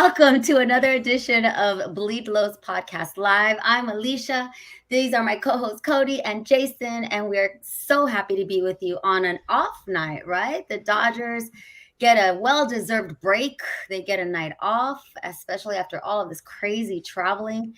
Welcome to another edition of Bleed Lows Podcast Live. I'm Alicia. These are my co-hosts Cody and Jason, and we're so happy to be with you on an off night, right? The Dodgers get a well-deserved break. They get a night off, especially after all of this crazy traveling.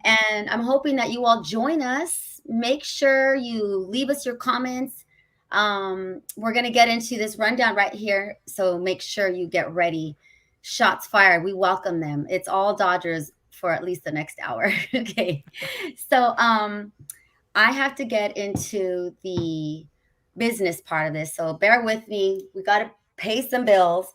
And I'm hoping that you all join us. Make sure you leave us your comments. We're going to get into this rundown right here, so make sure you get ready. Shots fired. We welcome them. It's all Dodgers for at least the next hour. Okay. So I have to get into the business part of this. So bear with me. We got to pay some bills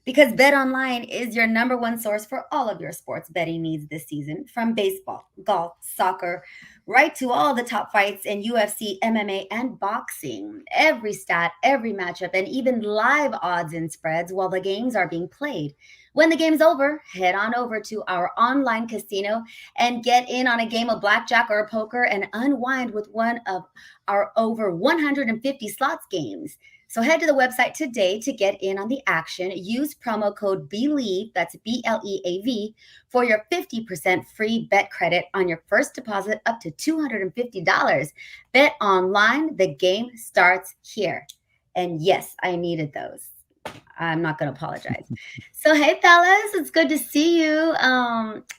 because Bet Online is your number one source for all of your sports betting needs this season, from baseball, golf, soccer, right to all the top fights in UFC, MMA, and boxing. Every stat, every matchup, and even live odds and spreads while the games are being played. When the game's over, head on over to our online casino and get in on a game of blackjack or poker and unwind with one of our over 150 slots games. So head to the website today to get in on the action. Use promo code BELIEVE, that's BLEAV, for your 50% free bet credit on your first deposit up to $250. Bet online, the game starts here. And yes, I needed those. I'm not going to apologize. So, hey, fellas, it's good to see you.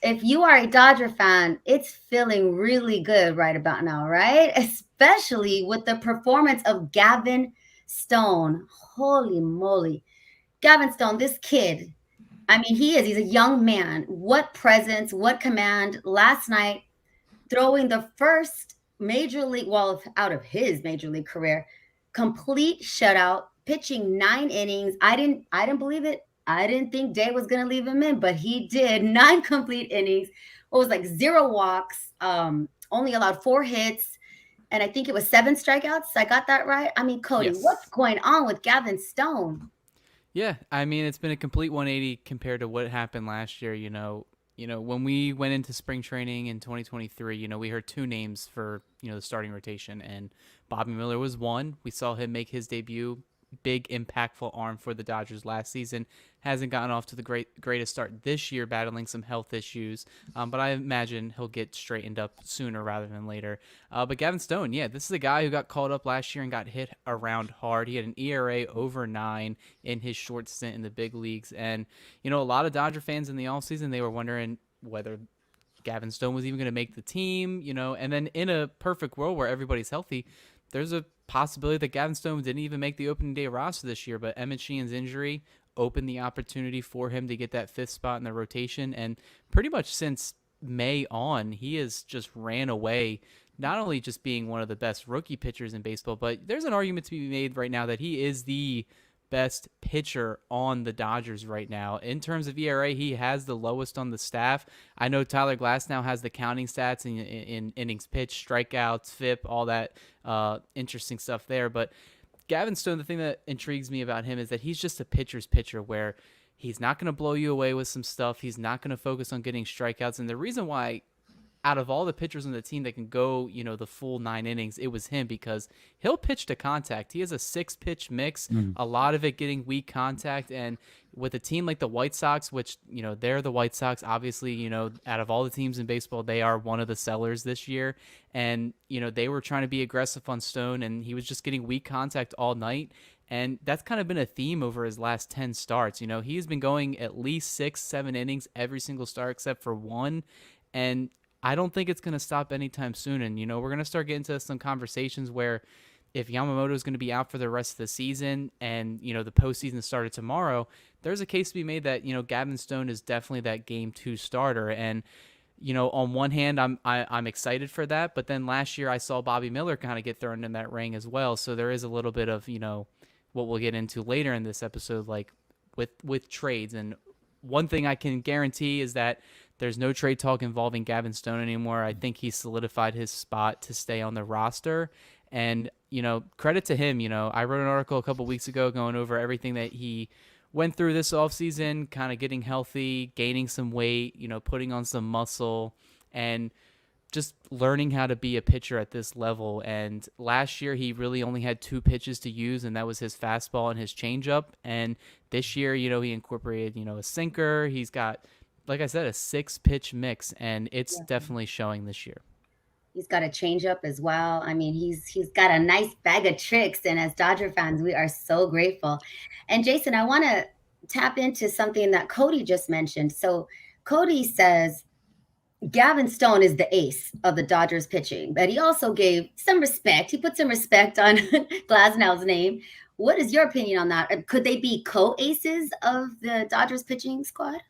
If you are a Dodger fan, it's feeling really good right about now, right? Especially with the performance of Gavin Stone. Holy moly. Gavin Stone, this kid, I mean, he's a young man. What presence, what command last night, throwing the first major league, well, out of his major league career, complete shutout, pitching 9 innings. I didn't believe it. I didn't think Day was gonna leave him in, but he did. 9 complete innings. What was like 0 walks, only allowed 4 hits, and I think it was 7 strikeouts. I got that right. I mean, Cody, what's Yes. going on with Gavin Stone? Yeah, I mean it's been a complete 180 compared to what happened last year. When we went into spring training in 2023, we heard two names for the starting rotation, and Bobby Miller was one. We saw him make his debut, big impactful arm for the Dodgers last season. Hasn't gotten off to the greatest start this year, battling some health issues. But I imagine he'll get straightened up sooner rather than later. But Gavin Stone, yeah, this is a guy who got called up last year and got hit around hard. He had an ERA over 9 in his short stint in the big leagues. And, a lot of Dodger fans in the offseason, they were wondering whether Gavin Stone was even going to make the team, and then in a perfect world where everybody's healthy, there's a possibility that Gavin Stone didn't even make the opening day roster this year, but Emmett Sheehan's injury opened the opportunity for him to get that fifth spot in the rotation. And pretty much since May on, he has just ran away, not only just being one of the best rookie pitchers in baseball, but there's an argument to be made right now that he is the best pitcher on the Dodgers right now. In terms of ERA, he has the lowest on the staff. I know Tyler Glass now has the counting stats in innings pitched, strikeouts, FIP, all that interesting stuff there. But Gavin Stone, the thing that intrigues me about him is that he's just a pitcher's pitcher where he's not going to blow you away with some stuff. He's not going to focus on getting strikeouts. And the reason why out of all the pitchers on the team that can go, the full 9 innings, it was him because he'll pitch to contact. He has a 6-pitch mix, a lot of it getting weak contact. And with a team like the White Sox, which, they're the White Sox, obviously, out of all the teams in baseball, they are one of the sellers this year. And, they were trying to be aggressive on Stone, and he was just getting weak contact all night. And that's kind of been a theme over his last 10 starts. He's been going at least 6-7 innings every single start except for one. And I don't think it's going to stop anytime soon. And, we're going to start getting into some conversations where if Yamamoto is going to be out for the rest of the season and, the postseason started tomorrow, there's a case to be made that, Gavin Stone is definitely that game 2 starter. And, on one hand, I'm excited for that. But then last year I saw Bobby Miller kind of get thrown in that ring as well. So there is a little bit of, what we'll get into later in this episode, like with trades. And one thing I can guarantee is that there's no trade talk involving Gavin Stone anymore. I think he solidified his spot to stay on the roster. And, credit to him. I wrote an article a couple weeks ago going over everything that he went through this offseason, kind of getting healthy, gaining some weight, putting on some muscle, and just learning how to be a pitcher at this level. And last year he really only had 2 pitches to use, and that was his fastball and his changeup. And this year, he incorporated, a sinker. He's got like I said, a 6 pitch mix, and it's Yeah. definitely showing this year. He's got a changeup as well. I mean, he's got a nice bag of tricks, and as Dodger fans, we are so grateful. And Jason, I want to tap into something that Cody just mentioned. So Cody says Gavin Stone is the ace of the Dodgers pitching, but he also gave some respect. He put some respect on Glasnow's name. What is your opinion on that? Could they be co-aces of the Dodgers pitching squad?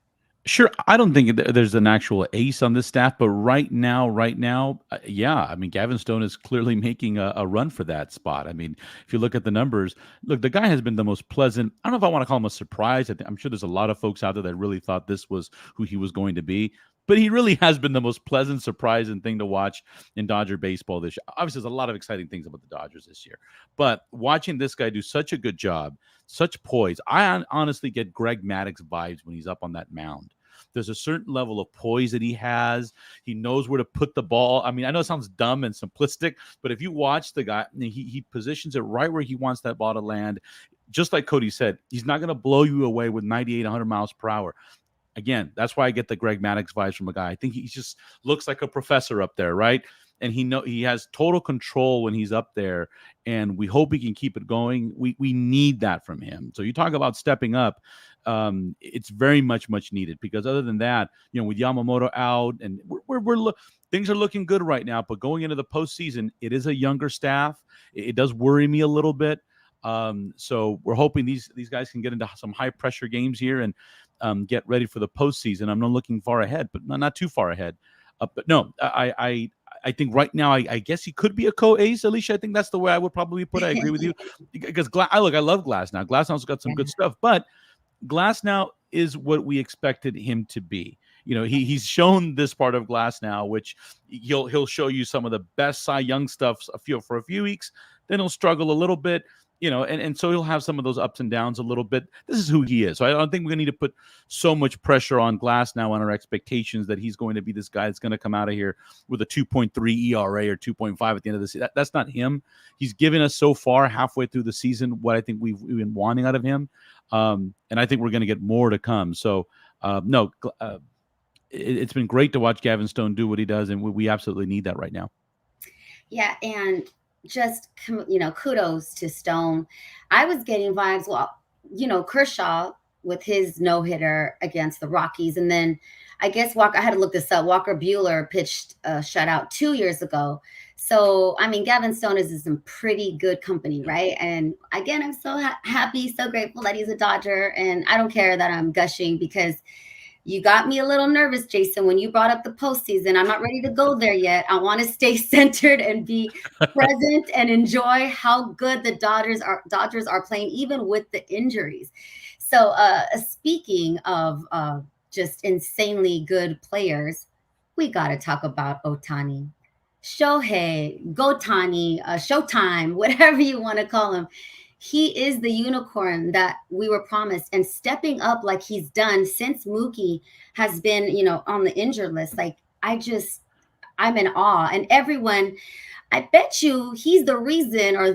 Sure, I don't think there's an actual ace on this staff, but right now, yeah. I mean, Gavin Stone is clearly making a run for that spot. I mean, if you look at the numbers, look, the guy has been the most pleasant. I don't know if I want to call him a surprise. I'm sure there's a lot of folks out there that really thought this was who he was going to be, but he really has been the most pleasant surprise and thing to watch in Dodger baseball this year. Obviously, there's a lot of exciting things about the Dodgers this year, but watching this guy do such a good job, such poise. I honestly get Greg Maddux vibes when he's up on that mound. There's a certain level of poise that he has. He knows where to put the ball. I mean, I know it sounds dumb and simplistic, but if you watch the guy, he positions it right where he wants that ball to land. Just like Cody said, he's not going to blow you away with 98, 100 miles per hour. Again, that's why I get the Greg Maddux vibes from a guy. I think he just looks like a professor up there, right? And he has total control when he's up there, and we hope he can keep it going. We need that from him. So you talk about stepping up, it's very much needed, because other than that, with Yamamoto out, and things are looking good right now. But going into the postseason, it is a younger staff. It does worry me a little bit. So we're hoping these guys can get into some high pressure games here and get ready for the postseason. I'm not looking far ahead, but not too far ahead. But no, I think right now, I guess he could be a co-ace, Alicia. I think that's the way I would probably put it. I agree with you, because I love Glasnow. Glasnow's got some good stuff, but Glasnow is what we expected him to be. He's shown this part of Glasnow, which he'll show you some of the best Cy Young stuff for a few weeks. Then he'll struggle a little bit, and so he'll have some of those ups and downs a little bit. This is who he is. So I don't think we're going to need to put so much pressure on Glasnow on our expectations that he's going to be this guy that's going to come out of here with a 2.3 ERA or 2.5 at the end of the season. That's not him. He's given us so far, halfway through the season, what I think we've been wanting out of him. And I think we're going to get more to come. So, it's been great to watch Gavin Stone do what he does, and we absolutely need that right now. Yeah, and just kudos to Stone. I was getting vibes. Well, Kershaw with his no-hitter against the Rockies, and then I guess I had to look this up. Walker Buehler pitched a shutout 2 years ago. So I mean, Gavin Stone is in some pretty good company, right? And again, I'm so happy, so grateful that he's a Dodger, and I don't care that I'm gushing, because you got me a little nervous, Jason, when you brought up the postseason. I'm not ready to go there yet. I want to stay centered and be present and enjoy how good the Dodgers are playing, even with the injuries. So, speaking of just insanely good players, we got to talk about Ohtani. Shohei, Gotani, Showtime, whatever you want to call him. He is the unicorn that we were promised, and stepping up like he's done since Mookie has been, on the injured list. Like, I'm in awe. And everyone, I bet you he's the reason, or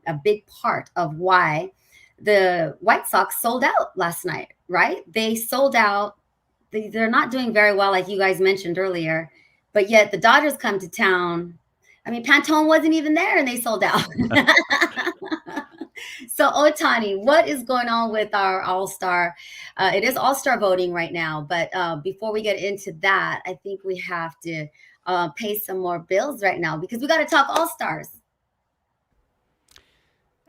a big part of why the White Sox sold out last night, right? They sold out. They're not doing very well, like you guys mentioned earlier, but yet the Dodgers come to town. I mean, Pantone wasn't even there, and they sold out. So, Ohtani, what is going on with our All-Star? It is All-Star voting right now, but before we get into that, I think we have to pay some more bills right now, because we got to talk All-Stars.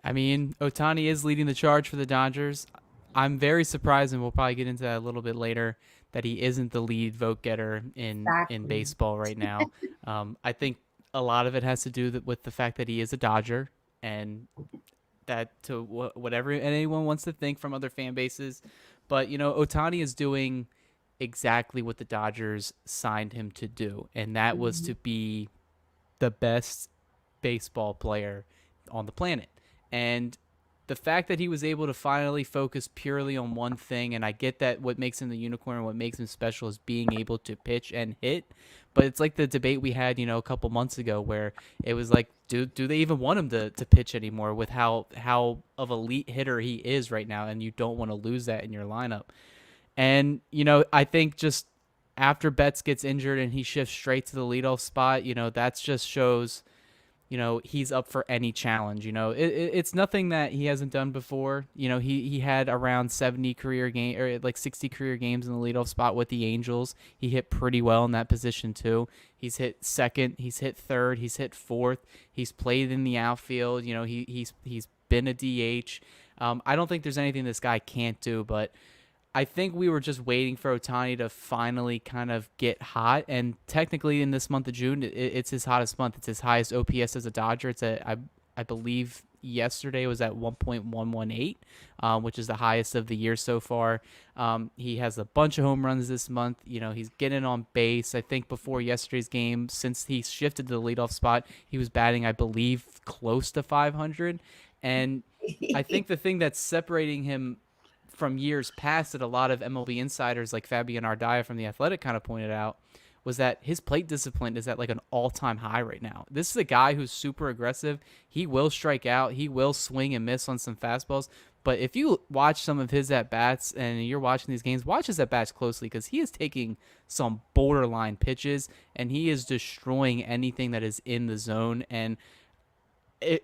I mean, Ohtani is leading the charge for the Dodgers. I'm very surprised, and we'll probably get into that a little bit later, that he isn't the lead vote getter in baseball right now. I think a lot of it has to do with the fact that he is a Dodger, and that to whatever anyone wants to think from other fan bases. But, Ohtani is doing exactly what the Dodgers signed him to do, and that was to be the best baseball player on the planet. And the fact that he was able to finally focus purely on one thing, and I get that what makes him the unicorn, what makes him special, is being able to pitch and hit. But it's like the debate we had, a couple months ago, where it was like, do they even want him to pitch anymore, with how of elite hitter he is right now, and you don't want to lose that in your lineup. And, I think just after Betts gets injured and he shifts straight to the leadoff spot, that's just shows, he's up for any challenge. It's nothing that he hasn't done before. He had around 70 career game or like 60 career games in the leadoff spot with the Angels. He hit pretty well in that position too. He's hit second, he's hit third, he's hit fourth. He's played in the outfield. He's been a DH. I don't think there's anything this guy can't do, but I think we were just waiting for Ohtani to finally kind of get hot. And technically in this month of June, it's his hottest month. It's his highest OPS as a Dodger. I believe yesterday was at 1.118, which is the highest of the year so far. He has a bunch of home runs this month. He's getting on base. I think before yesterday's game, since he shifted to the leadoff spot, he was batting, I believe, close to 500. And I think the thing that's separating him from years past that a lot of MLB insiders like Fabian Ardaya from The Athletic kind of pointed out was that his plate discipline is at like an all-time high right now. This is a guy who's super aggressive. He will strike out. He will swing and miss on some fastballs. But if you watch some of his at-bats and you're watching these games, watch his at-bats closely because he is taking some borderline pitches and he is destroying anything that is in the zone. And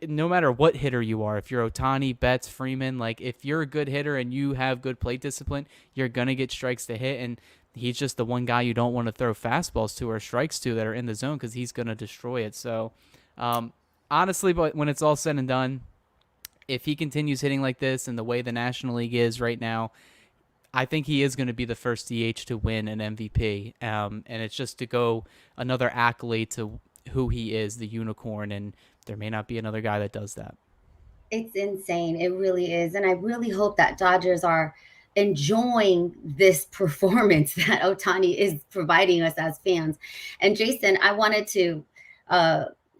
no matter what hitter you are, if you're Ohtani, Betts, Freeman, like if you're a good hitter and you have good plate discipline, you're going to get strikes to hit. And he's just the one guy you don't want to throw fastballs to or strikes to that are in the zone because he's going to destroy it. So honestly, but when it's all said and done, if he continues hitting like this and the way the National League is right now, I think he is going to be the first DH to win an MVP. And it's just to go another accolade to who he is, the unicorn, and there may not be another guy that does that. It's insane. It really is. And I really hope that Dodgers are enjoying this performance that Ohtani is providing us as fans. And Jason, I wanted to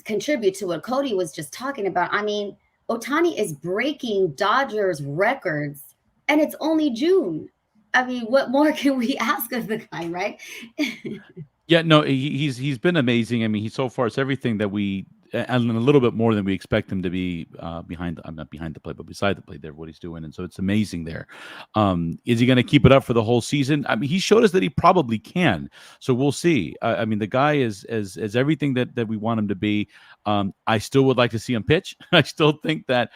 contribute to what Cody was just talking about. I mean, Ohtani is breaking Dodgers records and it's only June. I mean, what more can we ask of the guy, right? Yeah, no, he's been amazing. I mean, so far it's everything that we and a little bit more than we expect him to be behind. I'm not behind the plate, but beside the plate there, what he's doing, and so it's amazing there. Is he going to keep it up for the whole season? I mean, he showed us that he probably can. So we'll see. I mean, the guy is everything that we want him to be. I still would like to see him pitch. I still think that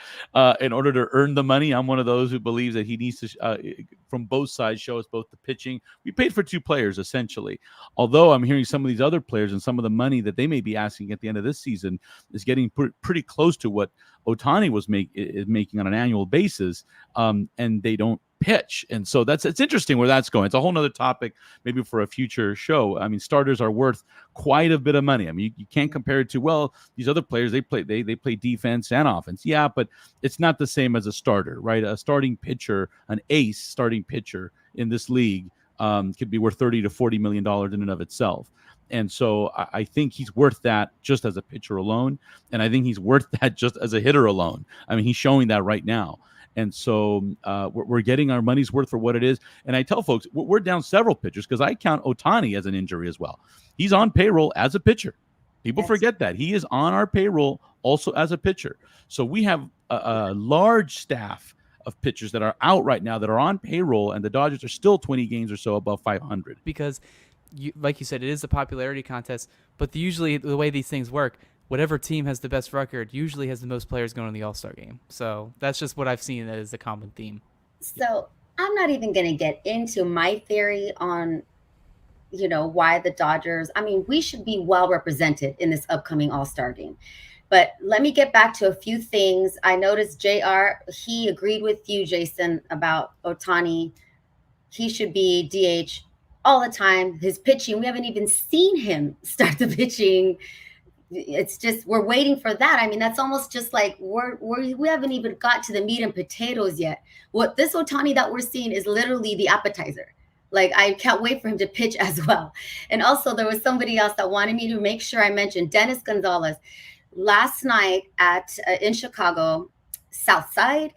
in order to earn the money, I'm one of those who believes that he needs to, from both sides, show us both the pitching. We paid for two players, essentially. Although I'm hearing some of these other players and some of the money that they may be asking at the end of this season is getting pretty close to what Ohtani is making on an annual basis, and they don't pitch. And so it's interesting where that's going. It's a whole nother topic, maybe for a future show. I mean, starters are worth quite a bit of money. I mean, you can't compare it to, well, these other players, they play defense and offense. Yeah, but it's not the same as a starter, right? A starting pitcher, an ace starting pitcher in this league could be worth $30 to $40 million in and of itself. And so I think he's worth that just as a pitcher alone. And I think he's worth that just as a hitter alone. I mean, he's showing that right now. And so we're getting our money's worth for what it is. And I tell folks, we're down several pitchers because I count Ohtani as an injury as well. He's on payroll as a pitcher. People forget that. He is on our payroll also as a pitcher. So we have a large staff of pitchers that are out right now that are on payroll, and the Dodgers are still 20 games or so above 500. Because, like you said, it is a popularity contest, but usually the way these things work, whatever team has the best record usually has the most players going to the All-Star game. So that's just what I've seen that is a common theme. So I'm not even going to get into my theory on, why the Dodgers, I mean, we should be well represented in this upcoming All-Star game. But let me get back to a few things. I noticed JR, he agreed with you, Jason, about Ohtani. He should be DH all the time. His pitching, we haven't even seen him start the pitching. It's just, we're waiting for that. I mean, that's almost just like we haven't even got to the meat and potatoes yet. What this Ohtani that we're seeing is literally the appetizer. Like, I can't wait for him to pitch as well. And also there was somebody else that wanted me to make sure I mentioned Dennis Gonzalez. Last night in Chicago, South Side,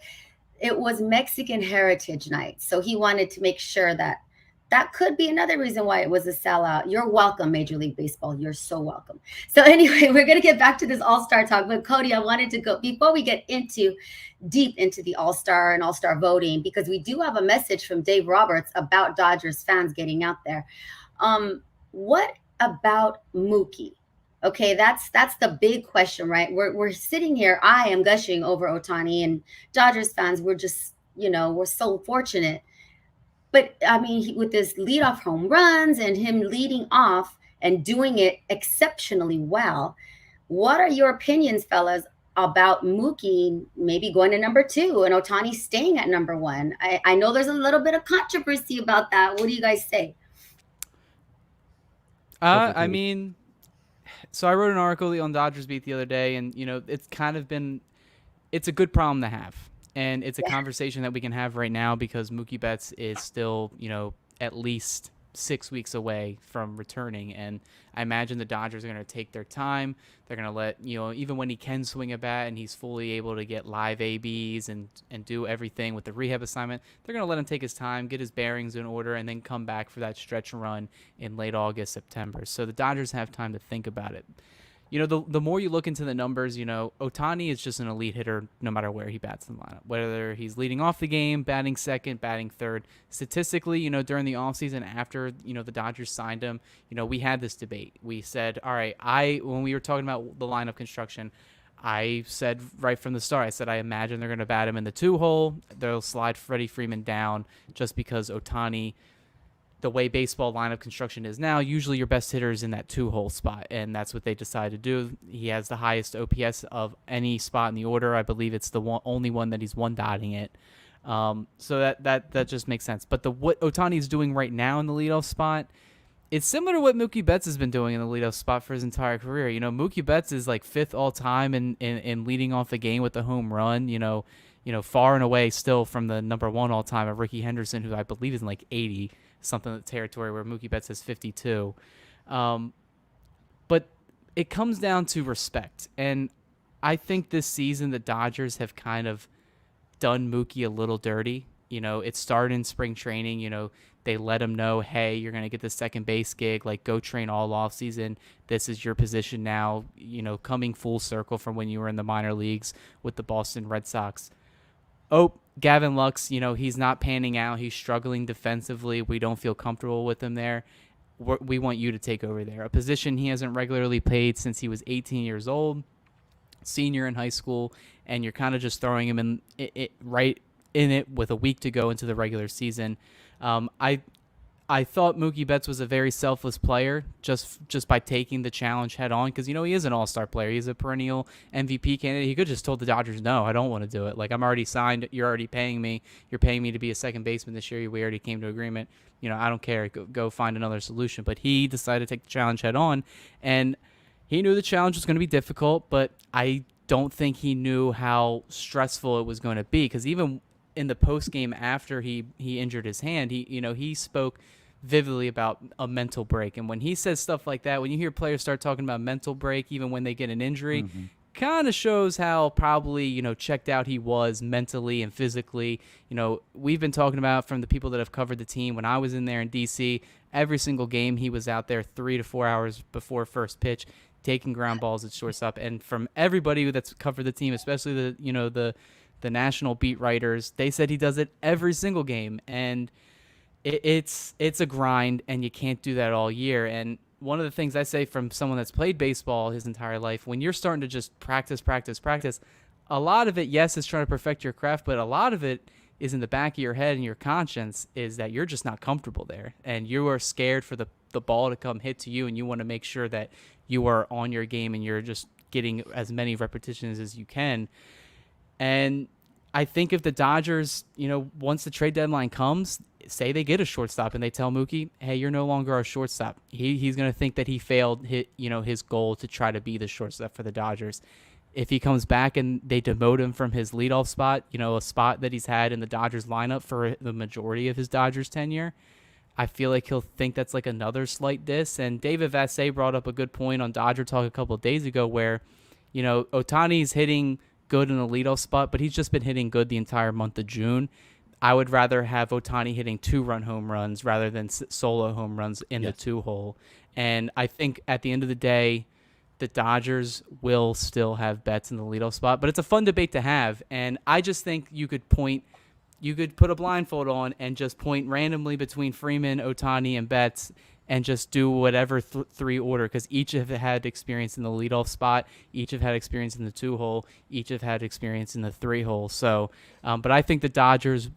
it was Mexican Heritage Night. So he wanted to make sure that that could be another reason why it was a sellout. You're welcome, Major League Baseball. You're so welcome. So anyway, we're gonna get back to this All-Star talk. But Cody, I wanted to go before we get into deep into the All-Star and All-Star voting, because we do have a message from Dave Roberts about Dodgers fans getting out there. What about Mookie? Okay, that's the big question, right? We're sitting here. I am gushing over Ohtani, and Dodgers fans, we're just, we're so fortunate. But I mean, with this leadoff home runs and him leading off and doing it exceptionally well, what are your opinions, fellas, about Mookie maybe going to number 2 and Ohtani staying at number 1? I know there's a little bit of controversy about that. What do you guys say? I mean, so I wrote an article on Dodgers Beat the other day, and it's kind of been, it's a good problem to have, and it's a conversation that we can have right now because Mookie Betts is still at least 6 weeks away from returning, and I imagine the Dodgers are going to take their time. They're going to let even when he can swing a bat and he's fully able to get live ABs and do everything with the rehab assignment, they're going to let him take his time, get his bearings in order, and then come back for that stretch run in late August, September. So the Dodgers have time to think about it. The more you look into the numbers, Ohtani is just an elite hitter no matter where he bats in the lineup. Whether he's leading off the game, batting second, batting third. Statistically, during the offseason after, the Dodgers signed him, we had this debate. We said, all right, when we were talking about the lineup construction, I said right from the start, I imagine they're going to bat him in the 2-hole. They'll slide Freddie Freeman down just because Ohtani, the way baseball lineup construction is now, usually your best hitter is in that 2-hole spot, and that's what they decided to do. He has the highest OPS of any spot in the order. I believe it's the only one that he's one-dotting it. So that just makes sense. But what Ohtani is doing right now in the leadoff spot, it's similar to what Mookie Betts has been doing in the leadoff spot for his entire career. Mookie Betts is like 5th all-time in leading off the game with the home run, far and away still from the number 1 all-time of Ricky Henderson, who I believe is in like 80, something in the territory, where Mookie Betts has 52. But it comes down to respect. And I think this season the Dodgers have kind of done Mookie a little dirty. It started in spring training. They let him know, hey, you're going to get the second base gig. Like, go train all offseason. This is your position now, coming full circle from when you were in the minor leagues with the Boston Red Sox. Oh, Gavin Lux, he's not panning out. He's struggling defensively. We don't feel comfortable with him there. We want you to take over there. A position he hasn't regularly played since he was 18 years old, senior in high school, and you're kind of just throwing him in it with a week to go into the regular season. I thought Mookie Betts was a very selfless player just by taking the challenge head on, because he is an all-star player. He's a perennial MVP candidate. He could have just told the Dodgers, no, I don't want to do it. Like, I'm already signed. You're already paying me. You're paying me to be a second baseman this year. We already came to agreement. I don't care. Go find another solution. But he decided to take the challenge head on, and he knew the challenge was going to be difficult, but I don't think he knew how stressful it was going to be, because even in the post game after he injured his hand, he spoke vividly about a mental break. And when he says stuff like that, when you hear players start talking about mental break even when they get an injury, kind of shows how probably checked out he was mentally and physically. We've been talking about, from the people that have covered the team, when I was in there in DC, every single game he was out there 3 to 4 hours before first pitch taking ground balls at shortstop. And from everybody that's covered the team, especially the national beat writers, they said he does it every single game. And it's a grind, and you can't do that all year. And one of the things I say, from someone that's played baseball his entire life, when you're starting to just practice, a lot of it, yes, is trying to perfect your craft, but a lot of it is in the back of your head and your conscience is that you're just not comfortable there, and you are scared for the ball to come hit to you, and you want to make sure that you are on your game and you're just getting as many repetitions as you can. And I think if the Dodgers, once the trade deadline comes, say they get a shortstop and they tell Mookie, hey, you're no longer our shortstop. He's going to think that he failed his goal to try to be the shortstop for the Dodgers. If he comes back and they demote him from his leadoff spot, a spot that he's had in the Dodgers lineup for the majority of his Dodgers tenure, I feel like he'll think that's like another slight diss. And David Vassay brought up a good point on Dodger Talk a couple of days ago where, Ohtani's hitting good in the leadoff spot, but he's just been hitting good the entire month of June. I would rather have Ohtani hitting 2-run home runs rather than solo home runs in the Yes. 2-hole. And I think at the end of the day, the Dodgers will still have Betts in the leadoff spot, but it's a fun debate to have. And I just think you could put a blindfold on and just point randomly between Freeman, Ohtani, and Betts and just do whatever three order, because each have had experience in the leadoff spot, each have had experience in the 2-hole, each have had experience in the 3-hole. So, but I think the Dodgers'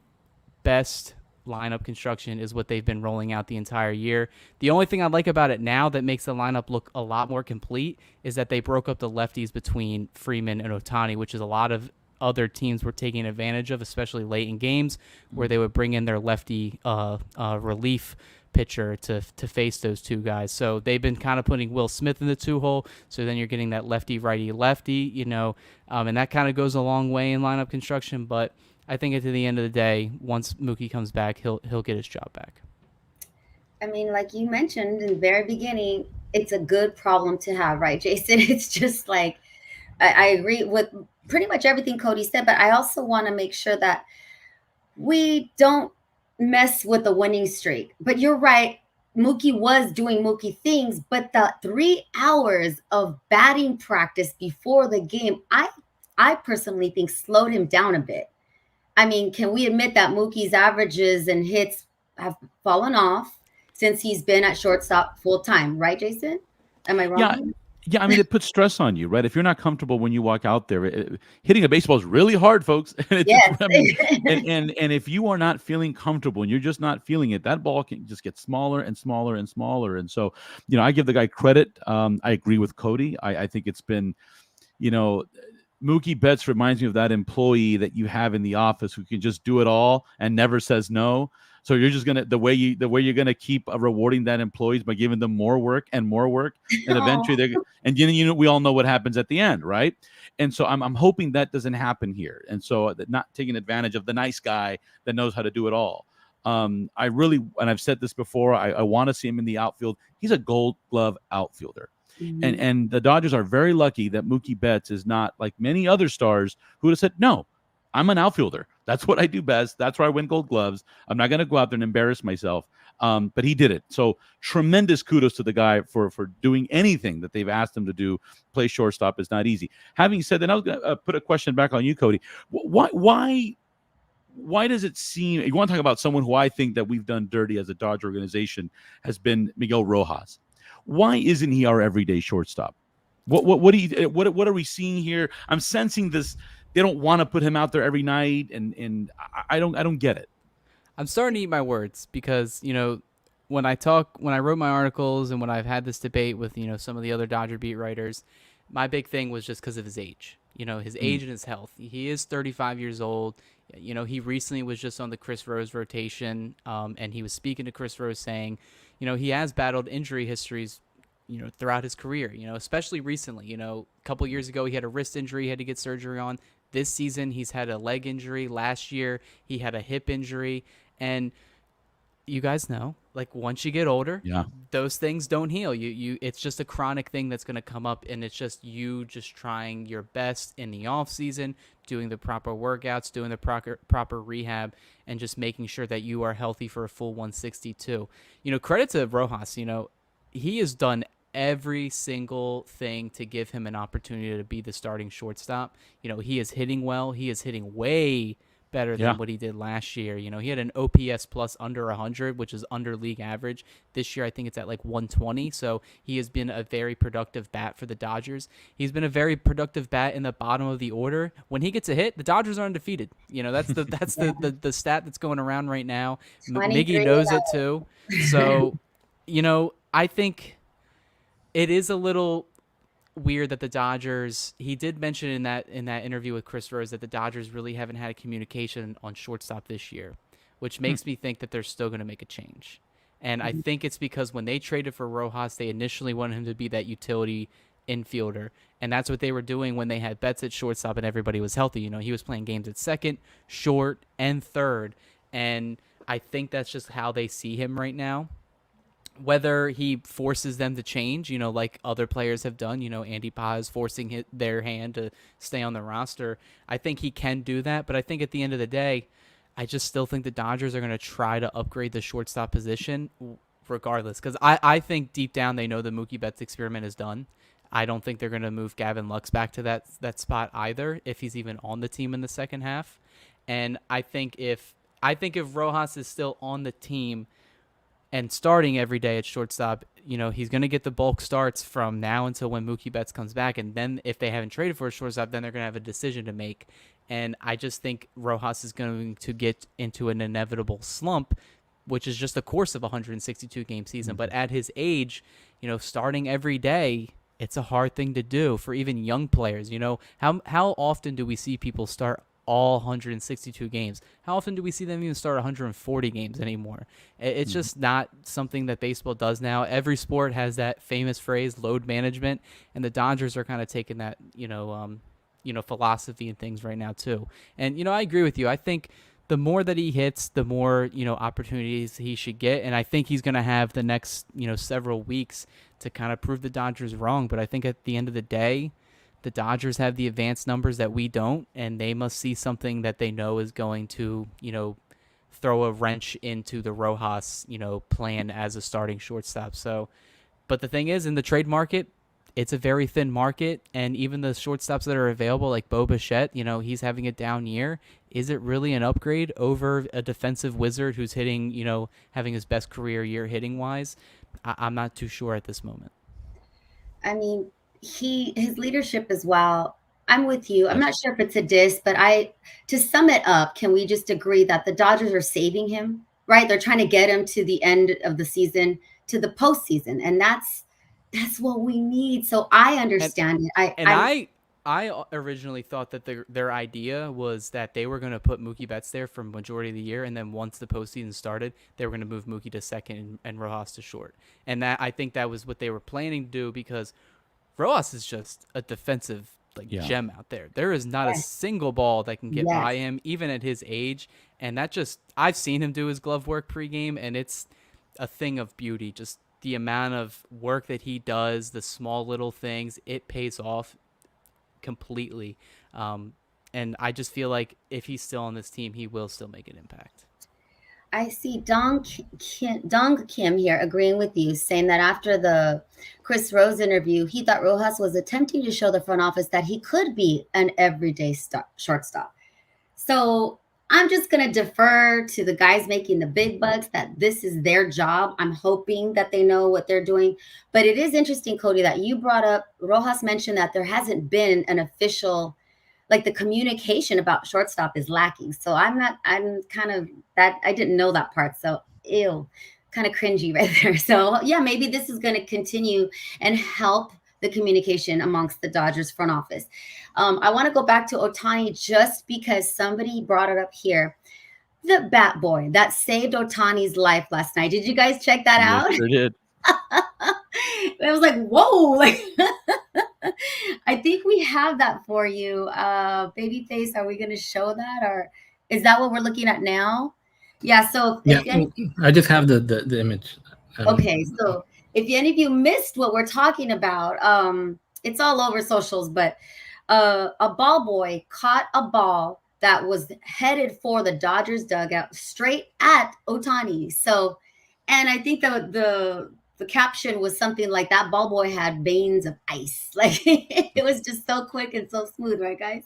best lineup construction is what they've been rolling out the entire year. The only thing I like about it now that makes the lineup look a lot more complete is that they broke up the lefties between Freeman and Ohtani, which is a lot of other teams were taking advantage of, especially late in games, where they would bring in their lefty relief pitcher to face those two guys. So they've been kind of putting Will Smith in the 2-hole, so then you're getting that lefty righty lefty, and that kind of goes a long way in lineup construction. But I think at the end of the day, once Mookie comes back, he'll get his job back. I mean, like you mentioned in the very beginning, it's a good problem to have, right, Jason? It's just like I agree with pretty much everything Cody said, but I also want to make sure that we don't mess with the winning streak. But you're right. Mookie was doing Mookie things, but the 3 hours of batting practice before the game, I personally think slowed him down a bit. I mean, can we admit that Mookie's averages and hits have fallen off since he's been at shortstop full time, right, Jason? Am I wrong? Yeah, I mean, it puts stress on you, right? If you're not comfortable when you walk out there, hitting a baseball is really hard, folks. Yes. And if you are not feeling comfortable and you're just not feeling it, that ball can just get smaller and smaller and smaller. And so, I give the guy credit. I agree with Cody. I think it's been, Mookie Betts reminds me of that employee that you have in the office who can just do it all and never says no. So you're just gonna the way you're gonna keep rewarding that employee is by giving them more work, and eventually we all know what happens at the end, right? And so I'm hoping that doesn't happen here, and so that not taking advantage of the nice guy that knows how to do it all. I really, and I've said this before, I want to see him in the outfield. He's a Gold Glove outfielder. Mhm. And the Dodgers are very lucky that Mookie Betts is not like many other stars who would have said, no, I'm an outfielder. That's what I do best. That's where I win Gold Gloves. I'm not going to go out there and embarrass myself. But he did it. So tremendous kudos to the guy for doing anything that they've asked him to do. Play shortstop is not easy. Having said that, I was going to put a question back on you, Cody. Why does it seem, you want to talk about someone who I think that we've done dirty as a Dodger organization, has been Miguel Rojas. Why isn't he our everyday shortstop? What are we seeing here? I'm sensing this. They don't want to put him out there every night, and I don't get it. I'm starting to eat my words because, when I wrote my articles and when I've had this debate with, some of the other Dodger beat writers, my big thing was just because of his age, his age and his health. He is 35 years old. He recently was just on the Chris Rose rotation, and he was speaking to Chris Rose saying, he has battled injury histories, throughout his career, especially recently. A couple years ago, he had a wrist injury he had to get surgery on. This season, he's had a leg injury. Last year, he had a hip injury. And you guys know, like, once you get older, those things don't heal. It's just a chronic thing that's going to come up, and it's just you just trying your best in the off season, doing the proper workouts, doing the proper rehab, and just making sure that you are healthy for a full 162. Credit to Rojas. He has done every single thing to give him an opportunity to be the starting shortstop. He is hitting well. He is hitting way better than what he did last year. He had an OPS plus under 100, which is under league average. This year, I think it's at like 120. So he has been a very productive bat for the Dodgers. He's been a very productive bat in the bottom of the order. When he gets a hit, the Dodgers are undefeated. That's the stat that's going around right now. Miggy knows it too. So, I think it is a little weird that the Dodgers, he did mention in that interview with Chris Rose that the Dodgers really haven't had a communication on shortstop this year, which makes me think that they're still going to make a change. And I think it's because when they traded for Rojas, they initially wanted him to be that utility infielder. And that's what they were doing when they had Betts at shortstop and everybody was healthy. He was playing games at second, short, and third. And I think that's just how they see him right now. Whether he forces them to change, like other players have done, Andy Paz forcing their hand to stay on the roster. I think he can do that, but I think at the end of the day, I just still think the Dodgers are going to try to upgrade the shortstop position regardless. Because I think deep down they know the Mookie Betts experiment is done. I don't think they're going to move Gavin Lux back to that spot either, if he's even on the team in the second half. And I think if Rojas is still on the team and starting every day at shortstop, he's going to get the bulk starts from now until when Mookie Betts comes back. And then if they haven't traded for a shortstop, then they're going to have a decision to make. And I just think Rojas is going to get into an inevitable slump, which is just the course of a 162-game season. But at his age, starting every day, it's a hard thing to do for even young players. How often do we see people start all 162 games? How often do we see them even start 140 games anymore? It's just not something that baseball does now. Every sport has that famous phrase, load management, and the Dodgers are kind of taking that, philosophy and things right now too. And, I agree with you. I think the more that he hits, the more, opportunities he should get. And I think he's going to have the next, several weeks to kind of prove the Dodgers wrong. But I think at the end of the day, the Dodgers have the advanced numbers that we don't, and they must see something that they know is going to, throw a wrench into the Rojas, plan as a starting shortstop. So, but the thing is, in the trade market, it's a very thin market, and even the shortstops that are available, like Bo Bichette, he's having a down year. Is it really an upgrade over a defensive wizard who's hitting, having his best career year hitting-wise? I'm not too sure at this moment. I mean, his leadership as well. I'm with you. I'm not sure if it's a diss, but to sum it up, can we just agree that the Dodgers are saving him, right? They're trying to get him to the end of the season, to the postseason, and that's what we need. So I understand it. I originally thought that their idea was that they were going to put Mookie Betts there for majority of the year, and then once the postseason started, they were going to move Mookie to second and Rojas to short. And I think that was what they were planning to do, because Rojas is just a defensive gem out there. There is not a single ball that can get by him, even at his age. And I've seen him do his glove work pregame, and it's a thing of beauty. Just the amount of work that he does, the small little things, it pays off completely. And I just feel like if he's still on this team, he will still make an impact. I see Dong Kim here agreeing with you, saying that after the Chris Rose interview, he thought Rojas was attempting to show the front office that he could be an everyday shortstop. So I'm just going to defer to the guys making the big bucks that this is their job. I'm hoping that they know what they're doing. But it is interesting, Cody, that you brought up, Rojas mentioned that there hasn't been an official, the communication about shortstop is lacking. So I'm kind of that. I didn't know that part. So kind of cringy right there. So yeah, maybe this is going to continue and help the communication amongst the Dodgers front office. I want to go back to Ohtani just because somebody brought it up here. The bat boy that saved Ohtani's life last night. Did you guys check that out? Sure did. I was like, whoa, I think we have that for you. Babyface, are we going to show that, or is that what we're looking at now? Yeah. So I just have the image. Okay. So if any of you missed what we're talking about, it's all over socials, but a ball boy caught a ball that was headed for the Dodgers dugout straight at Ohtani. So, and I think the caption was something like that ball boy had veins of ice. It was just so quick and so smooth, right, guys?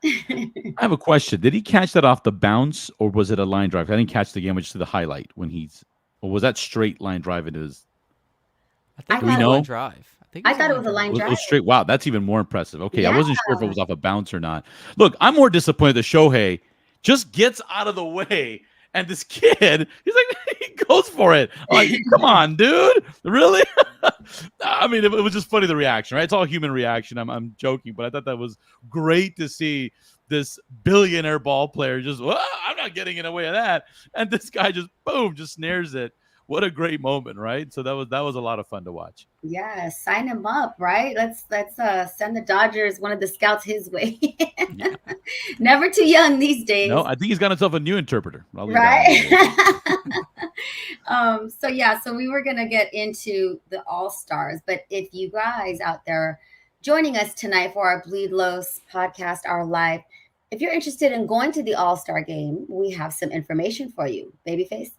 I have a question. Did he catch that off the bounce, or was it a line drive? I didn't catch the game, which to the highlight or was that straight line drive into his? I think it was a line drive. I thought it was a line drive. It was straight. Wow, that's even more impressive. Okay, yeah. I wasn't sure if it was off a bounce or not. Look, I'm more disappointed that Shohei just gets out of the way, and this kid, he's like, he goes for it. Like, come on, dude, really? I mean, it was just funny, the reaction, right? It's all human reaction. I'm joking, but I thought that was great to see this billionaire ball player just, I'm not getting in the way of that, and this guy just boom, just snares it. What a great moment, right? So that was a lot of fun to watch. Yeah, sign him up, right? Let's send the Dodgers, one of the scouts, his way. Yeah. Never too young these days. No, I think he's got himself a new interpreter. Right. So we were gonna get into the All-Stars, but if you guys out there joining us tonight for our Bleed Los podcast, our live, if you're interested in going to the All-Star game, we have some information for you. Babyface?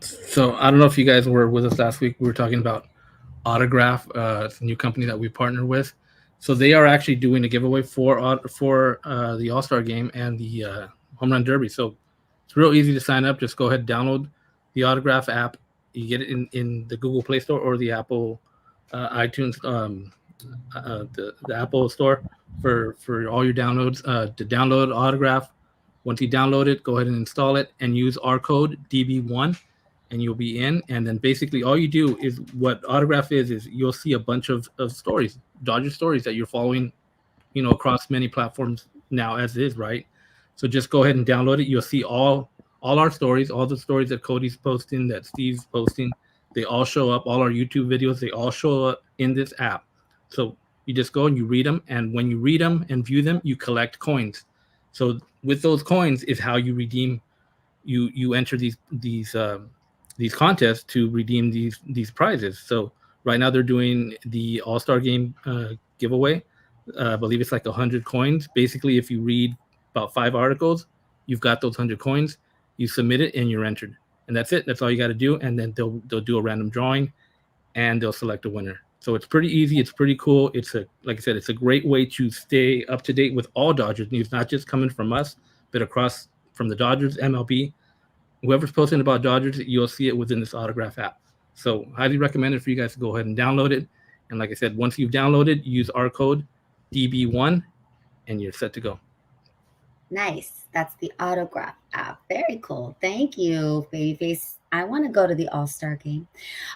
So I don't know if you guys were with us last week. We were talking about Autograph, it's a new company that we partner with. So they are actually doing a giveaway for the All Star Game and the Home Run Derby. So it's real easy to sign up. Just go ahead and download the Autograph app. You get it in the Google Play Store or the Apple iTunes, the Apple Store for all your downloads. To download Autograph, once you download it, go ahead and install it and use our code DB1 and you'll be in. And then basically all you do is what Autograph is you'll see a bunch of stories, Dodger stories that you're following, across many platforms now as is, right? So just go ahead and download it. You'll see all our stories, all the stories that Cody's posting, that Steve's posting. They all show up, all our YouTube videos, they all show up in this app. So you just go and you read them. And when you read them and view them, you collect coins. So with those coins is how you redeem, you enter these contests to redeem these prizes. So right now they're doing the All-Star Game giveaway. I believe it's like 100 coins. Basically, if you read about 5 articles, you've got those 100 coins. You submit it and you're entered, and that's it. That's all you got to do. And then they'll do a random drawing, and they'll select a winner. So it's pretty easy. It's pretty cool. Like I said, it's a great way to stay up to date with all Dodgers news, not just coming from us, but across from the Dodgers, MLB. Whoever's posting about Dodgers, you'll see it within this Autograph app. So highly recommended for you guys to go ahead and download it. And like I said, once you've downloaded, use our code DB1 and you're set to go. Nice. That's the Autograph app. Very cool. Thank you, Babyface. I want to go to the All-Star game.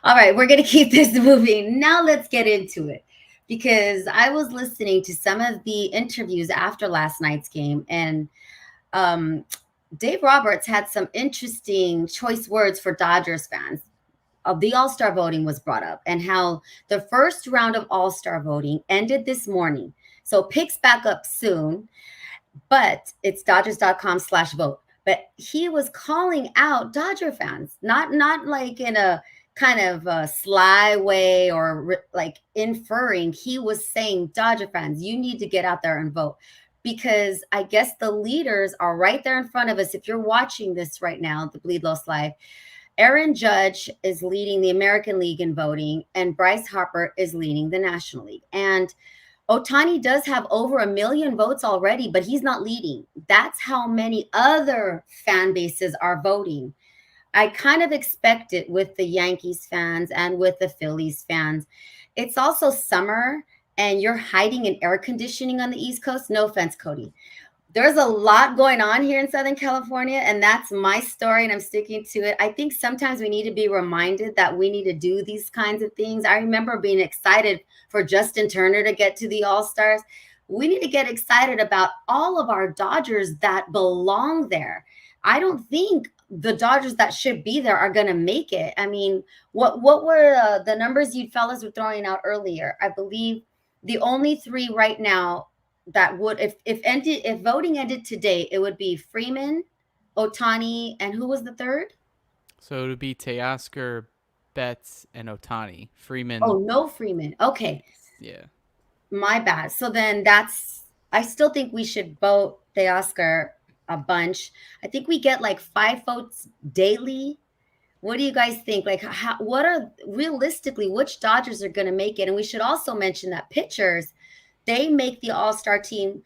All right, we're going to keep this moving. Now let's get into it, because I was listening to some of the interviews after last night's game, and Dave Roberts had some interesting choice words for Dodgers fans. The All-Star voting was brought up, and how the first round of All-Star voting ended this morning. So picks back up soon, but it's Dodgers.com/vote. But he was calling out Dodger fans, not like in a kind of a sly way or like inferring. He was saying, Dodger fans, you need to get out there and vote, because I guess the leaders are right there in front of us. If you're watching this right now, the Bleed Los Live, Aaron Judge is leading the American League in voting, and Bryce Harper is leading the National League. And Ohtani does have over 1 million votes already, but he's not leading. That's how many other fan bases are voting. I kind of expect it with the Yankees fans and with the Phillies fans. It's also summer, and you're hiding in air conditioning on the East Coast. No offense, Cody. There's a lot going on here in Southern California, and that's my story, and I'm sticking to it. I think sometimes we need to be reminded that we need to do these kinds of things. I remember being excited for Justin Turner to get to the All-Stars. We need to get excited about all of our Dodgers that belong there. I don't think the Dodgers that should be there are going to make it. I mean, what were the numbers you fellas were throwing out earlier? I believe the only 3 right now that would, if voting ended today, it would be Freeman, Ohtani, and who was the third? So it would be Teoscar, Betts, and Ohtani. Freeman. Oh, no Freeman. Okay. Yeah. My bad. So then I still think we should vote Teoscar a bunch. I think we get like 5 votes daily. What do you guys think? Like, what are realistically, which Dodgers are going to make it? And we should also mention that pitchers, they make the All-Star team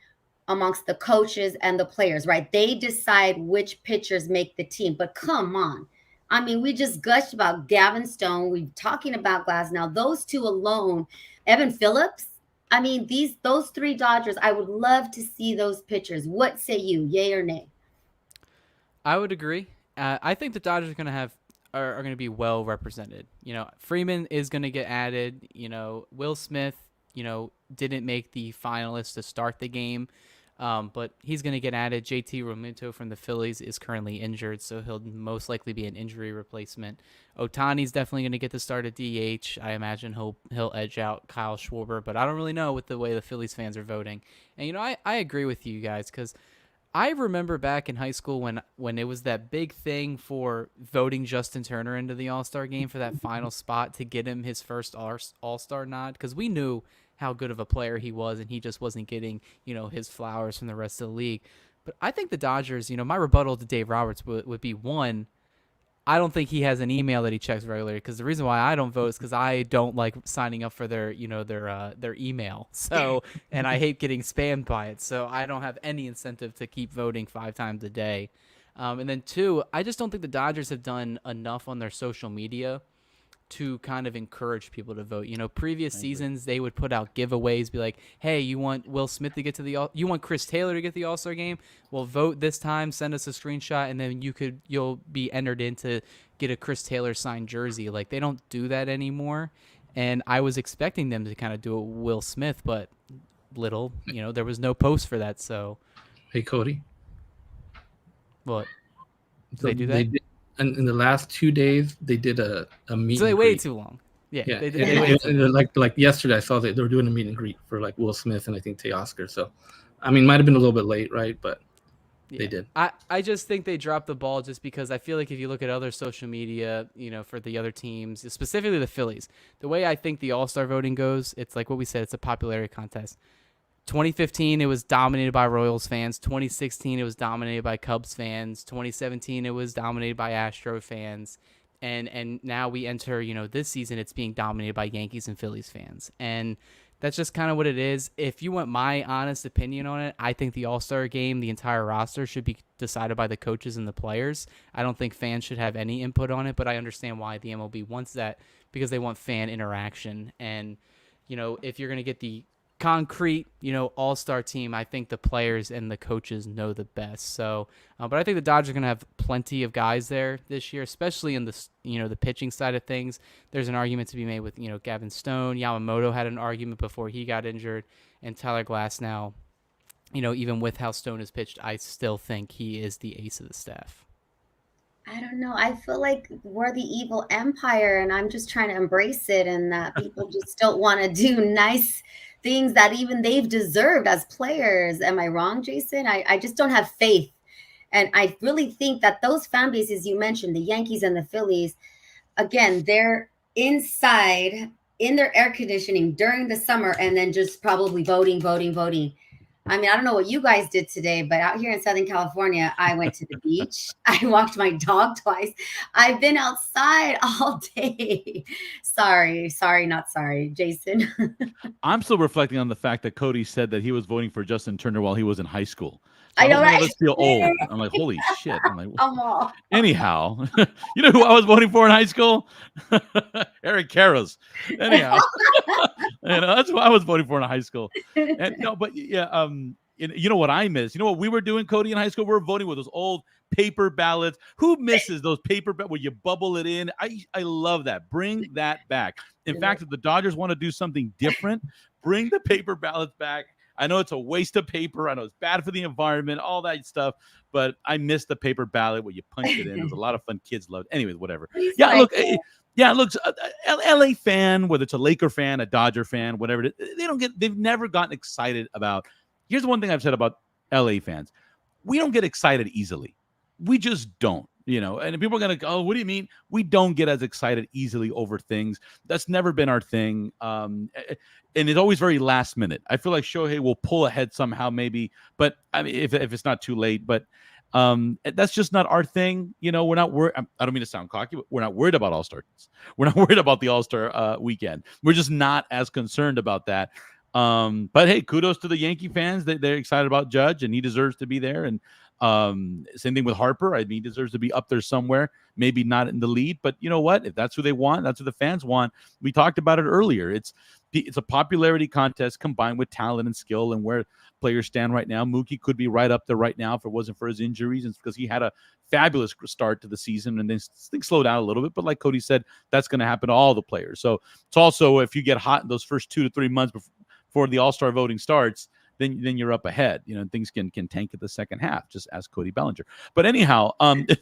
amongst the coaches and the players, right? They decide which pitchers make the team. But come on. I mean, we just gushed about Gavin Stone. We're talking about Glasnow. Those 2 alone, Evan Phillips. I mean, those 3 Dodgers, I would love to see those pitchers. What say you, yay or nay? I would agree. I think the Dodgers are going to be well represented. Freeman is going to get added. Will Smith, didn't make the finalists to start the game, but he's going to get added. JT Realmuto from the Phillies is currently injured, so he'll most likely be an injury replacement. Ohtani's definitely going to get the start at DH. I imagine he'll edge out Kyle Schwarber, but I don't really know with the way the Phillies fans are voting. And I agree with you guys, because I remember back in high school when it was that big thing for voting Justin Turner into the All-Star game for that final spot to get him his first All-Star nod, because we knew how good of a player he was, and he just wasn't getting, his flowers from the rest of the league. But I think the Dodgers, my rebuttal to Dave Roberts would be, one, I don't think he has an email that he checks regularly, because the reason why I don't vote is because I don't like signing up for their, their email. So, and I hate getting spammed by it. So I don't have any incentive to keep voting 5 times a day. And then 2, I just don't think the Dodgers have done enough on their social media to kind of encourage people to vote. Previous seasons, they would put out giveaways, be like, hey, you want Will Smith to get to you want Chris Taylor to get the All-Star game? Well, vote this time, send us a screenshot, and then you'll be entered in to get a Chris Taylor signed jersey. Like, they don't do that anymore. And I was expecting them to kind of do it with Will Smith, but there was no post for that. So, hey, Cody. What? So they do that? They did, and in the last 2 days, they did a meet. So they and waited greet. too long. Yeah. They waited too long. Like yesterday, I saw that they were doing a meet and greet for like Will Smith and I think Teoscar. So, I mean, might have been a little bit late, right? But they did. I just think they dropped the ball just because I feel like if you look at other social media, for the other teams, specifically the Phillies, the way I think the All-Star voting goes, it's like what we said, it's a popularity contest. 2015, it was dominated by Royals fans. 2016, it was dominated by Cubs fans. 2017, it was dominated by Astro fans. And now we enter, this season, it's being dominated by Yankees and Phillies fans. And that's just kind of what it is. If you want my honest opinion on it, I think the All-Star game, the entire roster, should be decided by the coaches and the players. I don't think fans should have any input on it, but I understand why the MLB wants that, because they want fan interaction. And, if you're going to get the concrete, all-star team, I think the players and the coaches know the best. So, but I think the Dodgers are going to have plenty of guys there this year, especially in the, the pitching side of things. There's an argument to be made with, Gavin Stone. Yamamoto had an argument before he got injured, and Tyler Glass now, even with how Stone has pitched, I still think he is the ace of the staff. I don't know. I feel like we're the evil empire, and I'm just trying to embrace it, and that people just don't want to do nice things that even they've deserved as players. Am I wrong, Jason? I just don't have faith. And I really think that those fan bases you mentioned, the Yankees and the Phillies, again, they're inside in their air conditioning during the summer and then just probably voting. I mean, I don't know what you guys did today, but out here in Southern California, I went to the beach. I walked my dog twice. I've been outside all day. Sorry, not sorry, Jason. I'm still reflecting on the fact that Cody said that he was voting for Justin Turner while he was in high school. So I know, right? Let's feel old. I'm like, holy shit. I'm like, I'm all. Anyhow, you know who I was voting for in high school? Eric Karros. Anyhow, that's who I was voting for in high school. And no, but yeah, you know what I miss? You know what we were doing, Cody, in high school? We were voting with those old paper ballots. Who misses those paper ballots where you bubble it in? I love that. Bring that back. In fact, if the Dodgers want to do something different, bring the paper ballots back. I know it's a waste of paper. I know it's bad for the environment, all that stuff. But I miss the paper ballot where you punch it in. It was a lot of fun. Kids loved it. Anyways, whatever. Yeah, look. Yeah, look. LA fan, whether it's a Laker fan, a Dodger fan, whatever it is, they've never gotten excited about. Here's the one thing I've said about LA fans. We don't get excited easily. We just don't. And people are going to go, oh, what do you mean? We don't get as excited easily over things. That's never been our thing. And it's always very last minute. I feel like Shohei will pull ahead somehow, maybe. But I mean, if it's not too late. But that's just not our thing. We're not worried. I don't mean to sound cocky, but we're not worried about All-Stars. We're not worried about the All-Star weekend. We're just not as concerned about that. But hey, kudos to the Yankee fans. They're excited about Judge, and he deserves to be there. And same thing with Harper. I mean, he deserves to be up there somewhere, maybe not in the lead, but you know what? If that's who they want, that's who the fans want. We talked about it earlier. It's a popularity contest combined with talent and skill and where players stand right now. Mookie could be right up there right now if it wasn't for his injuries, and because he had a fabulous start to the season and then things slow down a little bit. But like Cody said, that's going to happen to all the players. So it's also, if you get hot in those first 2 to 3 months before the All-Star voting starts, then you're up ahead. Things can tank at the second half. Just ask Cody Bellinger. But anyhow, I think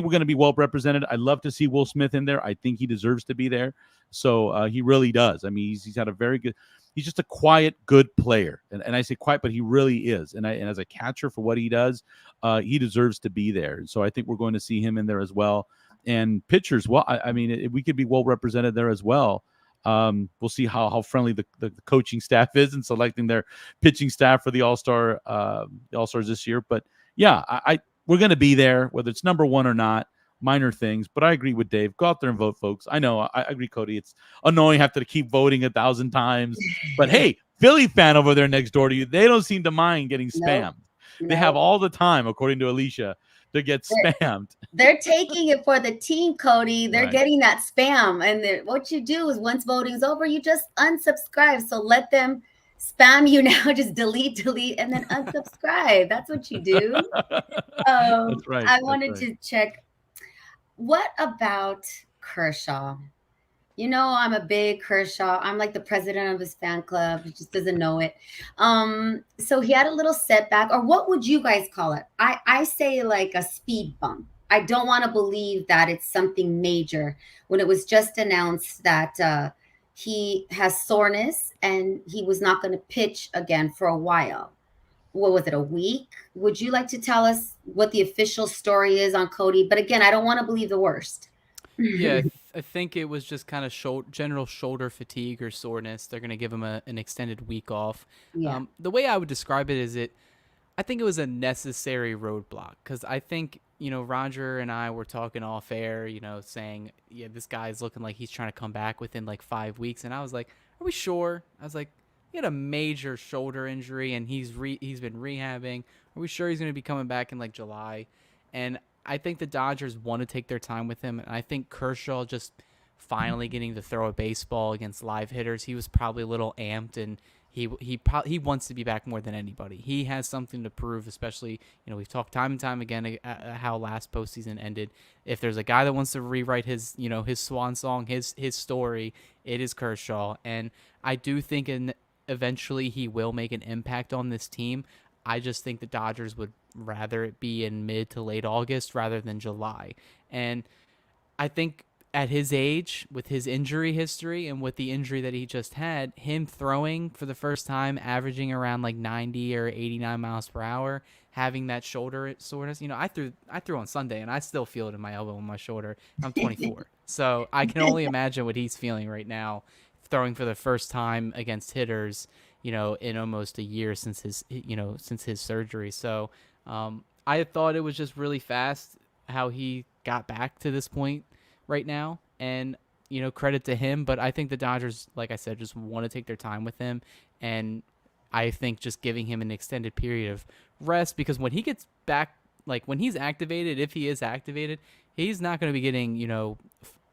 we're going to be well represented. I'd love to see Will Smith in there. I think he deserves to be there. So he really does. I mean, he's had a very good. He's just a quiet, good player, and I say quiet, but he really is. And as a catcher for what he does, he deserves to be there. So I think we're going to see him in there as well. And pitchers, well, I mean, we could be well represented there as well. We'll see how friendly the coaching staff is in selecting their pitching staff for the All-Stars this year. But yeah, we're going to be there, whether it's number one or not. Minor things, but I agree with Dave. Go out there and vote, folks. I know, I agree, Cody. It's annoying have to keep voting 1,000 times, but hey, Philly fan over there next door to you, they don't seem to mind getting spammed. No. They have all the time, according to Alicia, to get spammed. They're taking it for the team, Cody. They're Right. getting that spam, and what you do is once voting's over, you just unsubscribe. So let them spam you now. Just delete, and then unsubscribe. That's what you do. That's right. I wanted to check. What about Kershaw? You know, I'm a big Kershaw. I'm like the president of his fan club. He just doesn't know it. So he had a little setback, or what would you guys call it? I say like a speed bump. I don't want to believe that it's something major when it was just announced that he has soreness and he was not going to pitch again for a while. What was it, a week? Would you like to tell us what the official story is on Cody? But again, I don't want to believe the worst. Yeah, I think it was just kind of general shoulder fatigue or soreness. They're going to give him an extended week off. Yeah. The way I would describe it is I think it was a necessary roadblock because I think, Roger and I were talking off air, saying, yeah, this guy's looking like he's trying to come back within like 5 weeks. And I was like, are we sure? I was like, he had a major shoulder injury and he's been rehabbing. Are we sure he's going to be coming back in like July? And I think the Dodgers want to take their time with him. And I think Kershaw just finally getting to throw a baseball against live hitters, he was probably a little amped, and he wants to be back more than anybody. He has something to prove, especially, we've talked time and time again how last postseason ended. If there's a guy that wants to rewrite his, his swan song, his story, it is Kershaw. And I do think eventually he will make an impact on this team. I just think the Dodgers would rather it be in mid to late August rather than July. And I think at his age, with his injury history and with the injury that he just had, him throwing for the first time, averaging around like 90 or 89 miles per hour, having that shoulder soreness. I threw on Sunday and I still feel it in my elbow and my shoulder. I'm 24. So I can only imagine what he's feeling right now, throwing for the first time against hitters, in almost a year since his surgery. So I thought it was just really fast how he got back to this point right now, and credit to him. But I think the Dodgers, like I said, just want to take their time with him, and I think just giving him an extended period of rest, because when he gets back, like when he's activated, if he is activated, he's not going to be getting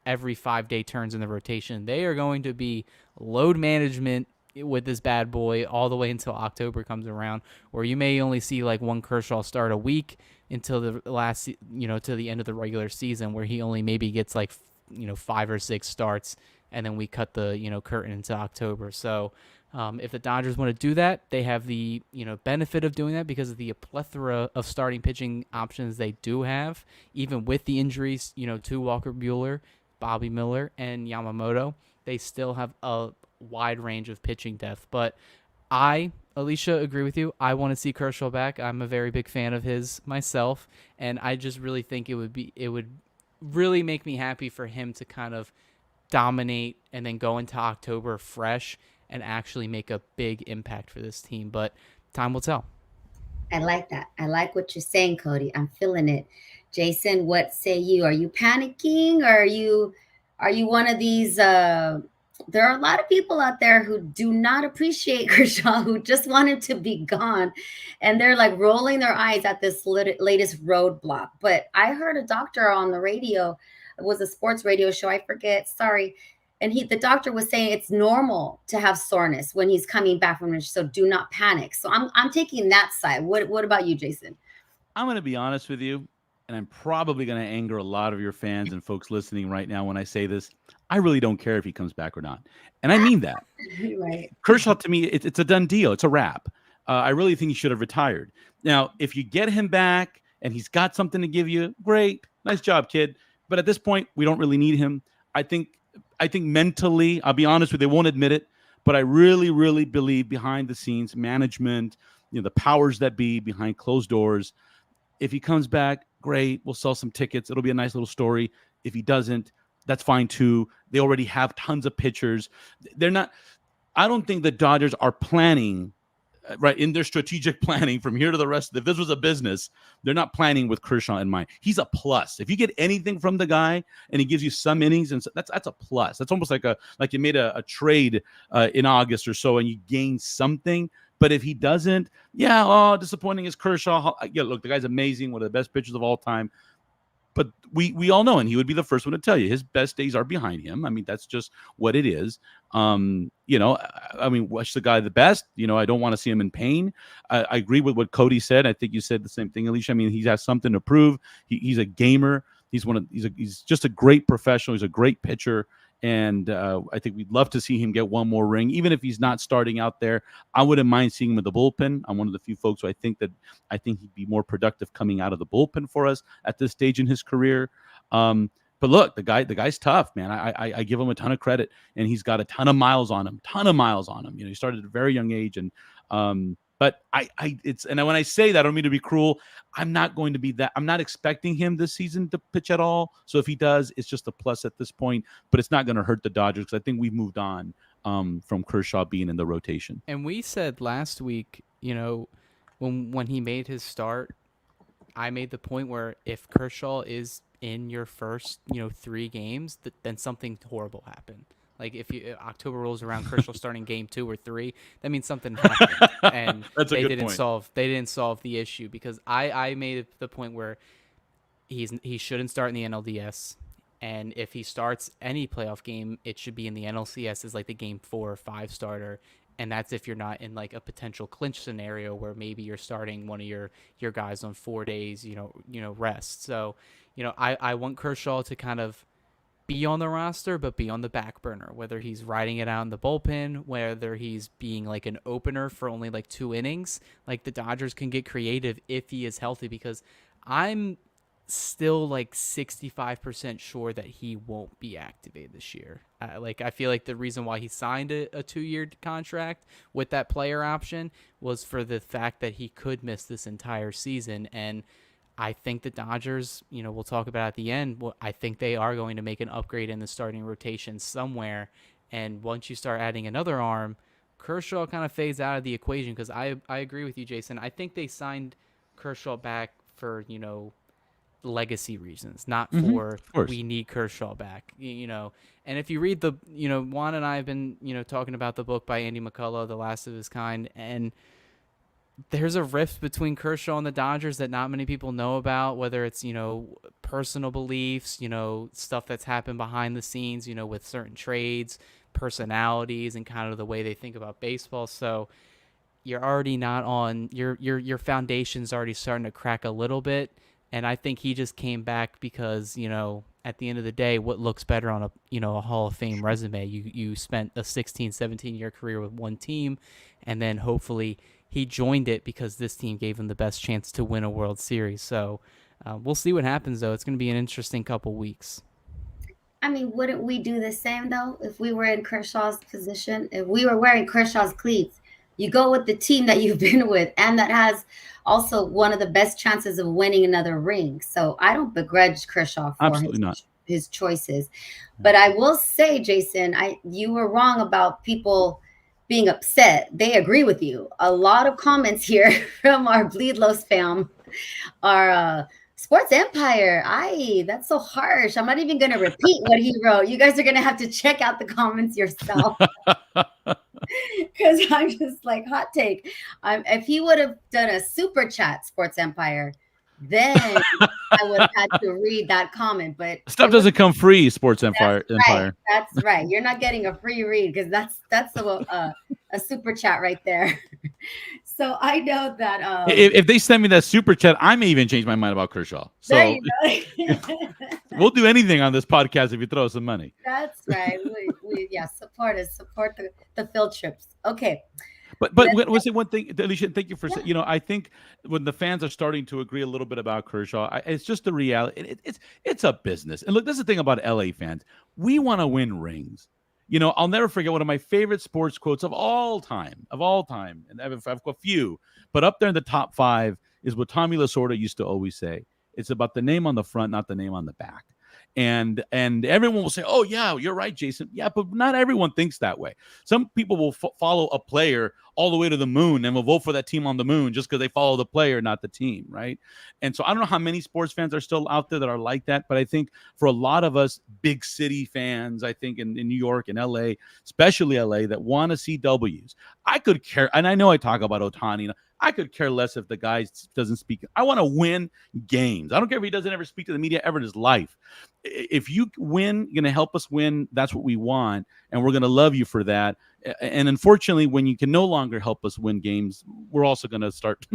every 5-day turns in the rotation. They are going to be load management with this bad boy all the way until October comes around, or you may only see like one Kershaw start a week until the last, to the end of the regular season, where he only maybe gets like, 5 or 6 starts, and then we cut the, curtain into October. So if the Dodgers want to do that, they have the, benefit of doing that because of the plethora of starting pitching options they do have, even with the injuries, to Walker Buehler, Bobby Miller, and Yamamoto. They still have a wide range of pitching depth. But Alicia, agree with you. I want to see Kershaw back. I'm a very big fan of his myself, and I just really think it would really make me happy for him to kind of dominate and then go into October fresh and actually make a big impact for this team. But time will tell. I like that. I like what you're saying, Cody. I'm feeling it. Jason, what say you? Are you panicking? Or are you one of these there are a lot of people out there who do not appreciate Kershaw, who just want him to be gone. And they're like rolling their eyes at this latest roadblock. But I heard a doctor on the radio. It was a sports radio show. I forget. Sorry. And the doctor was saying it's normal to have soreness when he's coming back from it. So do not panic. So I'm taking that side. What about you, Jason? I'm going to be honest with you, and I'm probably going to anger a lot of your fans and folks listening right now when I say this. I really don't care if he comes back or not. And I mean that. Right. Kershaw, to me, it's a done deal. It's a wrap. I really think he should have retired. Now, if you get him back and he's got something to give you, great. Nice job, kid. But at this point, we don't really need him. I think mentally, I'll be honest with you, they won't admit it, but I really, really believe behind the scenes, management, the powers that be behind closed doors, if he comes back, great. We'll sell some tickets. It'll be a nice little story. If he doesn't, that's fine too. They already have tons of pitchers. They're not. I don't think the Dodgers are planning right in their strategic planning from here to the rest. If this was a business, they're not planning with Kershaw in mind. He's a plus. If you get anything from the guy and he gives you some innings, and that's a plus. That's almost like you made a trade in August or so and you gain something. But if he doesn't, disappointing is Kershaw. Yeah, look, the guy's amazing, one of the best pitchers of all time. But we all know, and he would be the first one to tell you, his best days are behind him. I mean, that's just what it is. Wish the guy the best. I don't want to see him in pain. I agree with what Cody said. I think you said the same thing, Alicia. I mean, he has something to prove. He's a gamer. He's just a great professional. He's a great pitcher. And I think we'd love to see him get one more ring, even if he's not starting out there. I wouldn't mind seeing him in the bullpen. I'm one of the few folks who I think he'd be more productive coming out of the bullpen for us at this stage in his career. But look, the guy's tough, man. I give him a ton of credit, and he's got a ton of miles on him. He started at a very young age, and but when I say that, I don't mean to be cruel. I'm not going to be that. I'm not expecting him this season to pitch at all. So if he does, it's just a plus at this point. But it's not going to hurt the Dodgers because I think we've moved on from Kershaw being in the rotation. And we said last week, when he made his start, I made the point where if Kershaw is in your first 3 games, then something horrible happened. Like if October rolls around, Kershaw starting game 2 or 3, that means something happened, and they didn't solve the issue, because I made the point where he shouldn't start in the NLDS, and if he starts any playoff game, it should be in the NLCS as like the game 4 or 5 starter, and that's if you're not in like a potential clinch scenario where maybe you're starting one of your guys on 4 days rest. So I want Kershaw to kind of be on the roster, but be on the back burner, whether he's riding it out in the bullpen, whether he's being like an opener for only like 2 innings. Like the Dodgers can get creative if he is healthy, because I'm still like 65% sure that he won't be activated this year. I feel like the reason why he signed a 2-year contract with that player option was for the fact that he could miss this entire season. And I think the Dodgers, we'll talk about at the end, I think they are going to make an upgrade in the starting rotation somewhere. And once you start adding another arm, Kershaw kind of fades out of the equation, because I agree with you, Jason. I think they signed Kershaw back for, legacy reasons, not for we need Kershaw back, And if you read the, Juan and I have been, talking about the book by Andy McCullough, The Last of His Kind, and there's a rift between Kershaw and the Dodgers that not many people know about, whether it's, personal beliefs, stuff that's happened behind the scenes, with certain trades, personalities, and kind of the way they think about baseball. So you're already not on your foundation's already starting to crack a little bit. And I think he just came back because, at the end of the day, what looks better on a Hall of Fame resume? You spent a 16, 17-year career with one team, and then hopefully he joined it because this team gave him the best chance to win a World Series. So we'll see what happens, though. It's going to be an interesting couple weeks. I mean, wouldn't we do the same, though, if we were in Kershaw's position? If we were wearing Kershaw's cleats, you go with the team that you've been with and that has also one of the best chances of winning another ring. So I don't begrudge Kershaw for his choices. But I will say, Jason, you were wrong about people being upset. They agree with you. A lot of comments here from our Bleed Los fam are Sports Empire. That's so harsh. I'm not even going to repeat what he wrote. You guys are going to have to check out the comments yourself. Because I'm just like, hot take. If he would have done a super chat, Sports Empire, then I would have had to read that comment. But stuff doesn't come free, Sports Empire. That's right. You're not getting a free read, because that's a super chat right there. So I know that if they send me that super chat, I may even change my mind about Kershaw. So we'll do anything on this podcast if you throw us some money. That's right. We support the field trips. Okay. But was it one thing, Alicia? Thank you for saying. I think when the fans are starting to agree a little bit about Kershaw, it's just the reality. It's a business. And look, this is the thing about LA fans. We want to win rings. I'll never forget one of my favorite sports quotes of all time. And I've got a few, but up there in the top 5 is what Tommy Lasorda used to always say. It's about the name on the front, not the name on the back. And everyone will say, "Oh yeah, you're right, Jason." Yeah, but not everyone thinks that way. Some people will follow a player all the way to the moon and will vote for that team on the moon just because they follow the player, not the team, right? And so I don't know how many sports fans are still out there that are like that, but I think for a lot of us big city fans, I think in New York and LA, especially LA, that want to see W's, I could care. And I know I talk about Ohtani. I could care less if the guy doesn't speak. I want to win games. I don't care if he doesn't ever speak to the media ever in his life. If you win, you're going to help us win. That's what we want. And we're going to love you for that. And unfortunately, when you can no longer help us win games, we're also going to start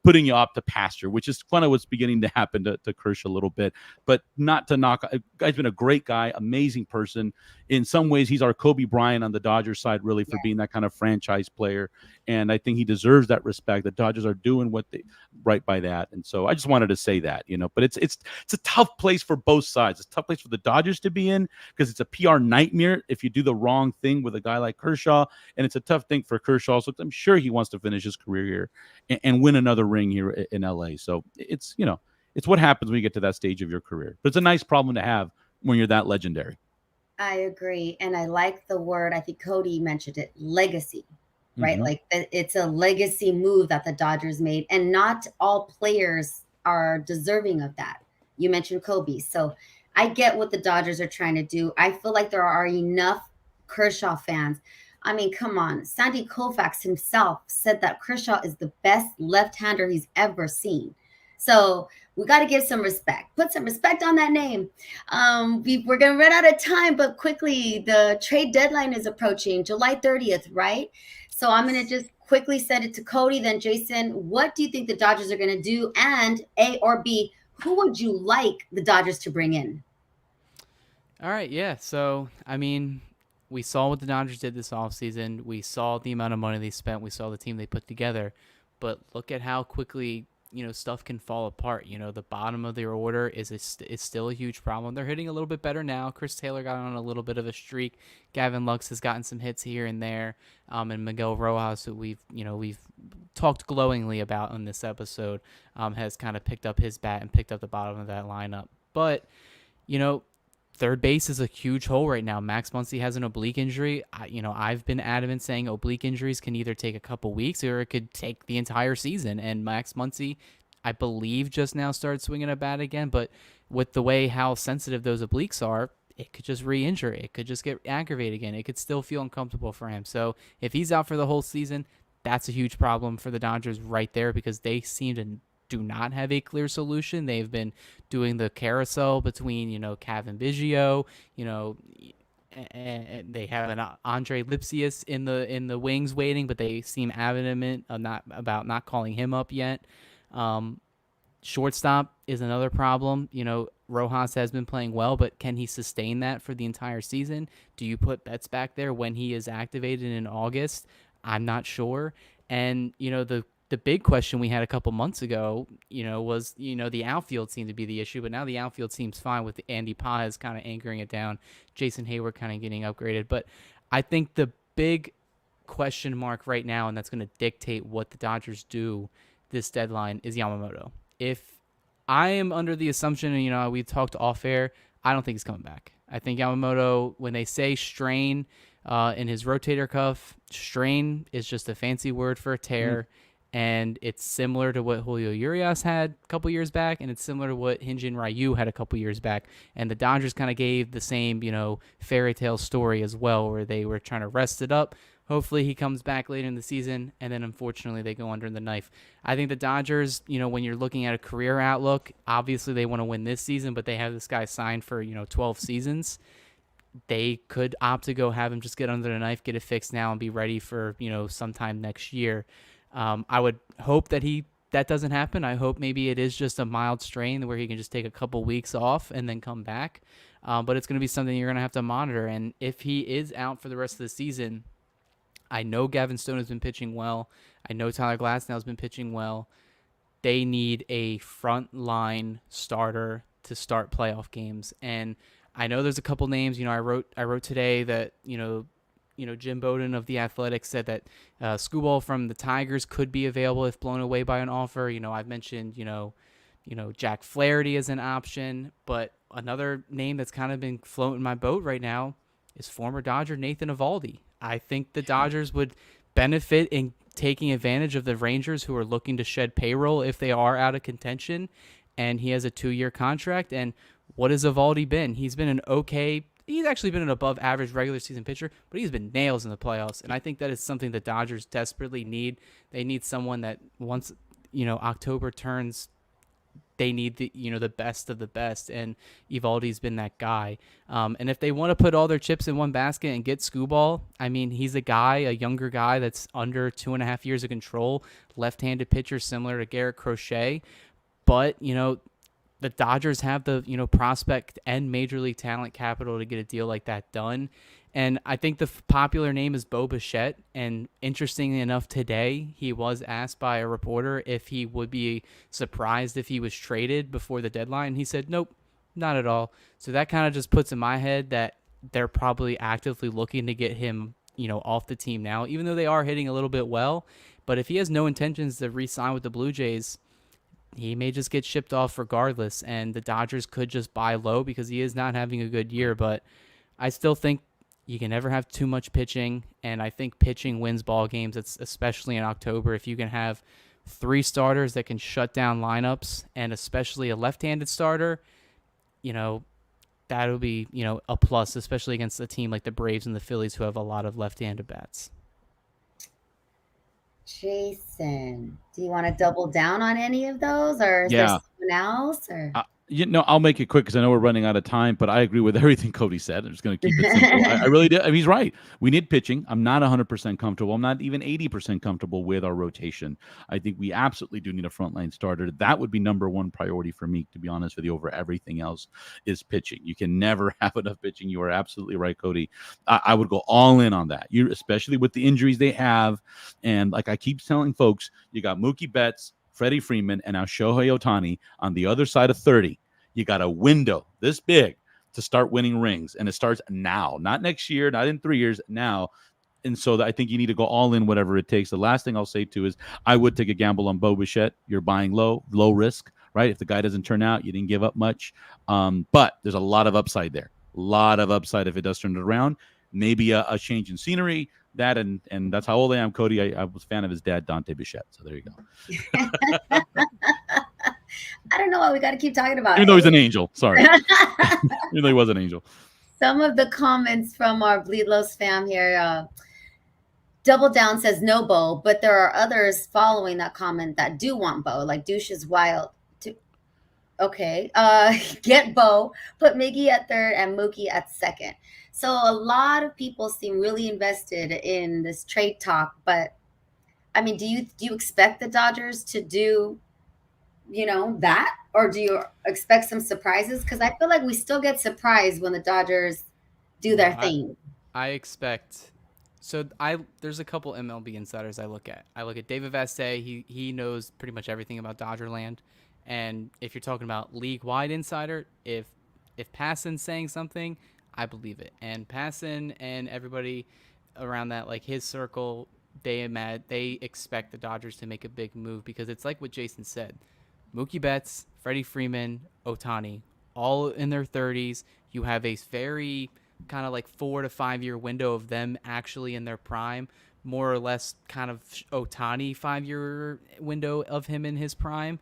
putting you off to pasture, which is kind of what's beginning to happen to Kershaw a little bit. But not to knock, guy's been a great guy, amazing person. In some ways, he's our Kobe Bryant on the Dodgers side, really, for being that kind of franchise player. And I think he deserves that respect. The Dodgers are doing what they right by that. And so I just wanted to say that, but it's a tough place for both sides. It's a tough place for the Dodgers to be in because it's a PR nightmare if you do the wrong thing with a guy like Kershaw. And it's a tough thing for Kershaw. So I'm sure he wants to finish his career here and win another ring here in LA. So it's what happens when you get to that stage of your career. But it's a nice problem to have when you're that legendary. I agree. And I like the word, I think Cody mentioned it, legacy, right? Mhm. Like it's a legacy move that the Dodgers made, and not all players are deserving of that. You mentioned Kobe. So I get what the Dodgers are trying to do. I feel like there are enough Kershaw fans. I mean, come on. Sandy Koufax himself said that Kershaw is the best left-hander he's ever seen. So we got to give some respect. Put some respect on that name. We're going to run out of time, but quickly, the trade deadline is approaching July 30th, right? So I'm going to just quickly send it to Cody, then Jason. What do you think the Dodgers are going to do? And A or B, who would you like the Dodgers to bring in? All right, yeah. So, I mean, we saw what the Dodgers did this offseason. We saw the amount of money they spent. We saw the team they put together. But look at how quickly, stuff can fall apart. The bottom of their order is still a huge problem. They're hitting a little bit better now. Chris Taylor got on a little bit of a streak. Gavin Lux has gotten some hits here and there. And Miguel Rojas, who we've talked glowingly about in this episode, has kind of picked up his bat and picked up the bottom of that lineup. But, third base is a huge hole right now. Max Muncy has an oblique injury. I've been adamant saying oblique injuries can either take a couple weeks or it could take the entire season. And Max Muncy, I believe, just now started swinging a bat again. But with the way how sensitive those obliques are, it could just re-injure. It could just get aggravated again. It could still feel uncomfortable for him. So if he's out for the whole season, that's a huge problem for the Dodgers right there because they seem to do not have a clear solution. They've been doing the carousel between, Kevin Biggio, and they have an Andre Lipsius in the wings waiting, but they seem adamant about not calling him up yet. Shortstop is another problem. Rojas has been playing well, but can he sustain that for the entire season? Do you put Betts back there when he is activated in August? I'm not sure. And, the big question we had a couple months ago, was, the outfield seemed to be the issue, but now the outfield seems fine with Andy Paz kind of anchoring it down, Jason Hayward kind of getting upgraded. But I think the big question mark right now, and that's going to dictate what the Dodgers do this deadline, is Yamamoto. If I am under the assumption, and, we talked off air, I don't think he's coming back. I think Yamamoto, when they say strain in his rotator cuff, strain is just a fancy word for a tear. And it's similar to what Julio Urias had a couple years back, and it's similar to what Hyun-Jin Ryu had a couple years back. And the Dodgers kind of gave the same, fairy tale story as well, where they were trying to rest it up. Hopefully he comes back later in the season, and then unfortunately they go under the knife. I think the Dodgers, when you're looking at a career outlook, obviously they want to win this season, but they have this guy signed for, 12 seasons. They could opt to go have him just get under the knife, get it fixed now, and be ready for, sometime next year. I would hope that that doesn't happen. I hope maybe it is just a mild strain where he can just take a couple weeks off and then come back. But it's going to be something you're going to have to monitor. And if he is out for the rest of the season, I know Gavin Stone has been pitching well. I know Tyler Glasnow has been pitching well. They need a front-line starter to start playoff games. And I know there's a couple names. I wrote today that, Jim Bowden of The Athletic said that Skubal from the Tigers could be available if blown away by an offer. I've mentioned, Jack Flaherty as an option, but another name that's kind of been floating my boat right now is former Dodger Nathan Eovaldi. I think the Dodgers would benefit in taking advantage of the Rangers who are looking to shed payroll if they are out of contention, and he has a 2-year contract. And what has Eovaldi been? He's been he's actually been an above average regular season pitcher, but he's been nails in the playoffs. And I think that is something the Dodgers desperately need. They need someone that once, October turns, they need the best of the best, and Evaldi's been that guy. And if they want to put all their chips in one basket and get Skubal, I mean, he's a younger guy that's under 2.5 years of control, left-handed pitcher similar to Garrett Crochet. But, the Dodgers have the, prospect and major league talent capital to get a deal like that done. And I think the popular name is Bo Bichette. And interestingly enough, today he was asked by a reporter if he would be surprised if he was traded before the deadline. He said, nope, not at all. So that kind of just puts in my head that they're probably actively looking to get him, off the team now, even though they are hitting a little bit well. But if he has no intentions to re-sign with the Blue Jays, he may just get shipped off regardless. And the Dodgers could just buy low because he is not having a good year. But I still think you can never have too much pitching, and I think pitching wins ball games, especially in October. If you can have 3 starters that can shut down lineups, and especially a left-handed starter, that'll be, a plus, especially against a team like the Braves and the Phillies who have a lot of left-handed bats. Jason, do you want to double down on any of those, or is there someone else? Or I'll make it quick because I know we're running out of time, but I agree with everything Cody said. I'm just going to keep it simple. I really do. I mean, he's right. We need pitching. I'm not 100% comfortable. I'm not even 80% comfortable with our rotation. I think we absolutely do need a frontline starter. That would be number one priority for me, to be honest with you, over everything else is pitching. You can never have enough pitching. You are absolutely right, Cody. I would go all in on that, especially with the injuries they have. And like I keep telling folks, you got Mookie Betts, Freddie Freeman, and now Shohei Ohtani on the other side of 30. You got a window this big to start winning rings, and it starts now, not next year, not in 3 years, now. And so I think you need to go all in, whatever it takes. The last thing I'll say too is I would take a gamble on Bo Bichette. You're buying low risk, right? If the guy doesn't turn out, you didn't give up much. But there's a lot of upside there. A lot of upside if it does turn it around. Maybe a change in scenery. That and that's how old I am, Cody. I was a fan of his dad, Dante Bichette. So there you go. I don't know why we got to keep talking about it. Even though he's an angel. Sorry. Even though he was an angel. Some of the comments from our Bleed Los fam here. Double Down says no Bo, but there are others following that comment that do want Bo, like Douche is wild. Okay. Get Bo, put Miggy at third and Mookie at second. So a lot of people seem really invested in this trade talk, but I mean, do you expect the Dodgers to do, that, or do you expect some surprises? Because I feel like we still get surprised when the Dodgers do their thing. I expect. So there's a couple MLB insiders I look at. I look at David Vassay. He knows pretty much everything about Dodgerland. And if you're talking about league-wide insider, if Passan's saying something, I believe it. And Passan and everybody around that, like his circle, they expect the Dodgers to make a big move because it's like what Jason said. Mookie Betts, Freddie Freeman, Ohtani, all in their 30s. You have a very kind of like 4 to 5 year window of them actually in their prime, more or less kind of Ohtani 5-year window of him in his prime.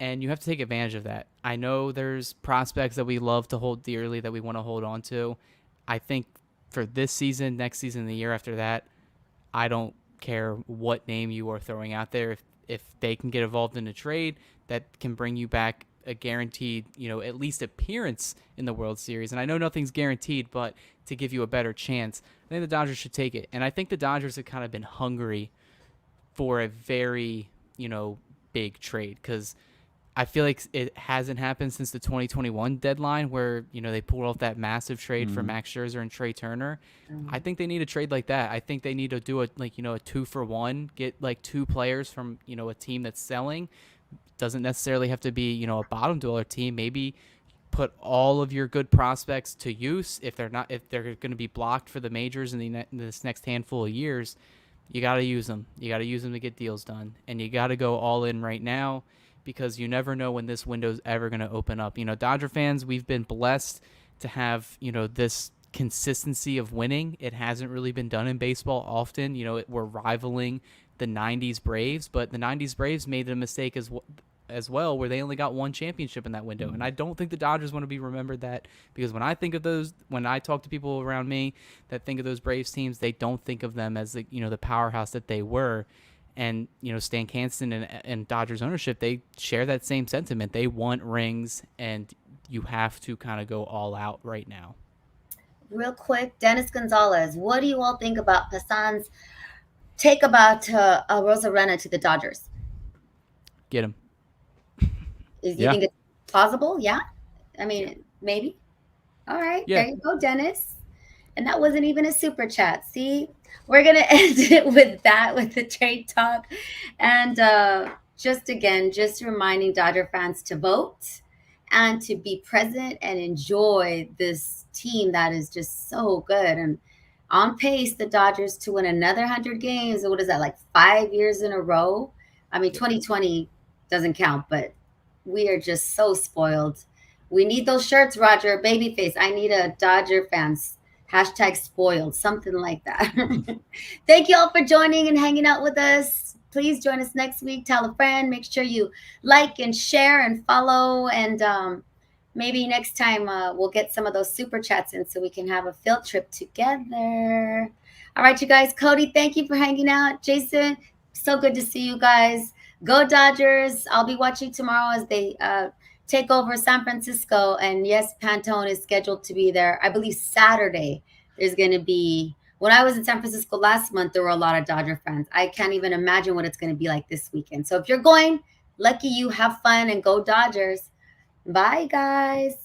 And you have to take advantage of that. I know there's prospects that we love to hold dearly that we want to hold on to. I think for this season, next season, the year after that, I don't care what name you are throwing out there. If they can get involved in a trade that can bring you back a guaranteed, at least appearance in the World Series. And I know nothing's guaranteed, but to give you a better chance, I think the Dodgers should take it. And I think the Dodgers have kind of been hungry for a very, big trade because I feel like it hasn't happened since the 2021 deadline where, they pulled off that massive trade for Max Scherzer and Trey Turner. I think they need a trade like that. I think they need to do a 2-for-1, get like 2 players from, a team that's selling. Doesn't necessarily have to be, a bottom dweller team. Maybe put all of your good prospects to use if they're going to be blocked for the majors in this next handful of years. You got to use them. You got to use them to get deals done. And you got to go all in right now because you never know when this window's ever going to open up. Dodger fans, we've been blessed to have, this consistency of winning. It hasn't really been done in baseball often. We're rivaling the 90s Braves, but the 90s Braves made a mistake as well, where they only got one championship in that window. And I don't think the Dodgers want to be remembered that, because when I think of those, when I talk to people around me that think of those Braves teams, they don't think of them as the powerhouse that they were. And, Stan Kanston and Dodgers ownership, they share that same sentiment. They want rings, and you have to kind of go all out right now. Real quick, Dennis Gonzalez, what do you all think about Passan's take about Rosarena to the Dodgers? Get him. You think it's plausible? Yeah? I mean, maybe. All right. Yeah. There you go, Dennis. And that wasn't even a super chat. See, we're going to end it with that, with the trade talk. And just reminding Dodger fans to vote and to be present and enjoy this team that is just so good. And on pace, the Dodgers to win another 100 games. What is that, like 5 years in a row? I mean, 2020 doesn't count, but we are just so spoiled. We need those shirts, Roger. Babyface, I need a Dodger fans. #spoiled, something like that. Thank you all for joining and hanging out with us. Please join us next week. Tell a friend. Make sure you like and share and follow. And maybe next time we'll get some of those super chats in so we can have a field trip together. All right, you guys. Cody, thank you for hanging out. Jason, so good to see you guys. Go Dodgers. I'll be watching tomorrow as they take over San Francisco. And yes, Pantone is scheduled to be there. I believe Saturday there's going to be, when I was in San Francisco last month, there were a lot of Dodger fans. I can't even imagine what it's going to be like this weekend. So if you're going, lucky you, have fun and go Dodgers. Bye, guys.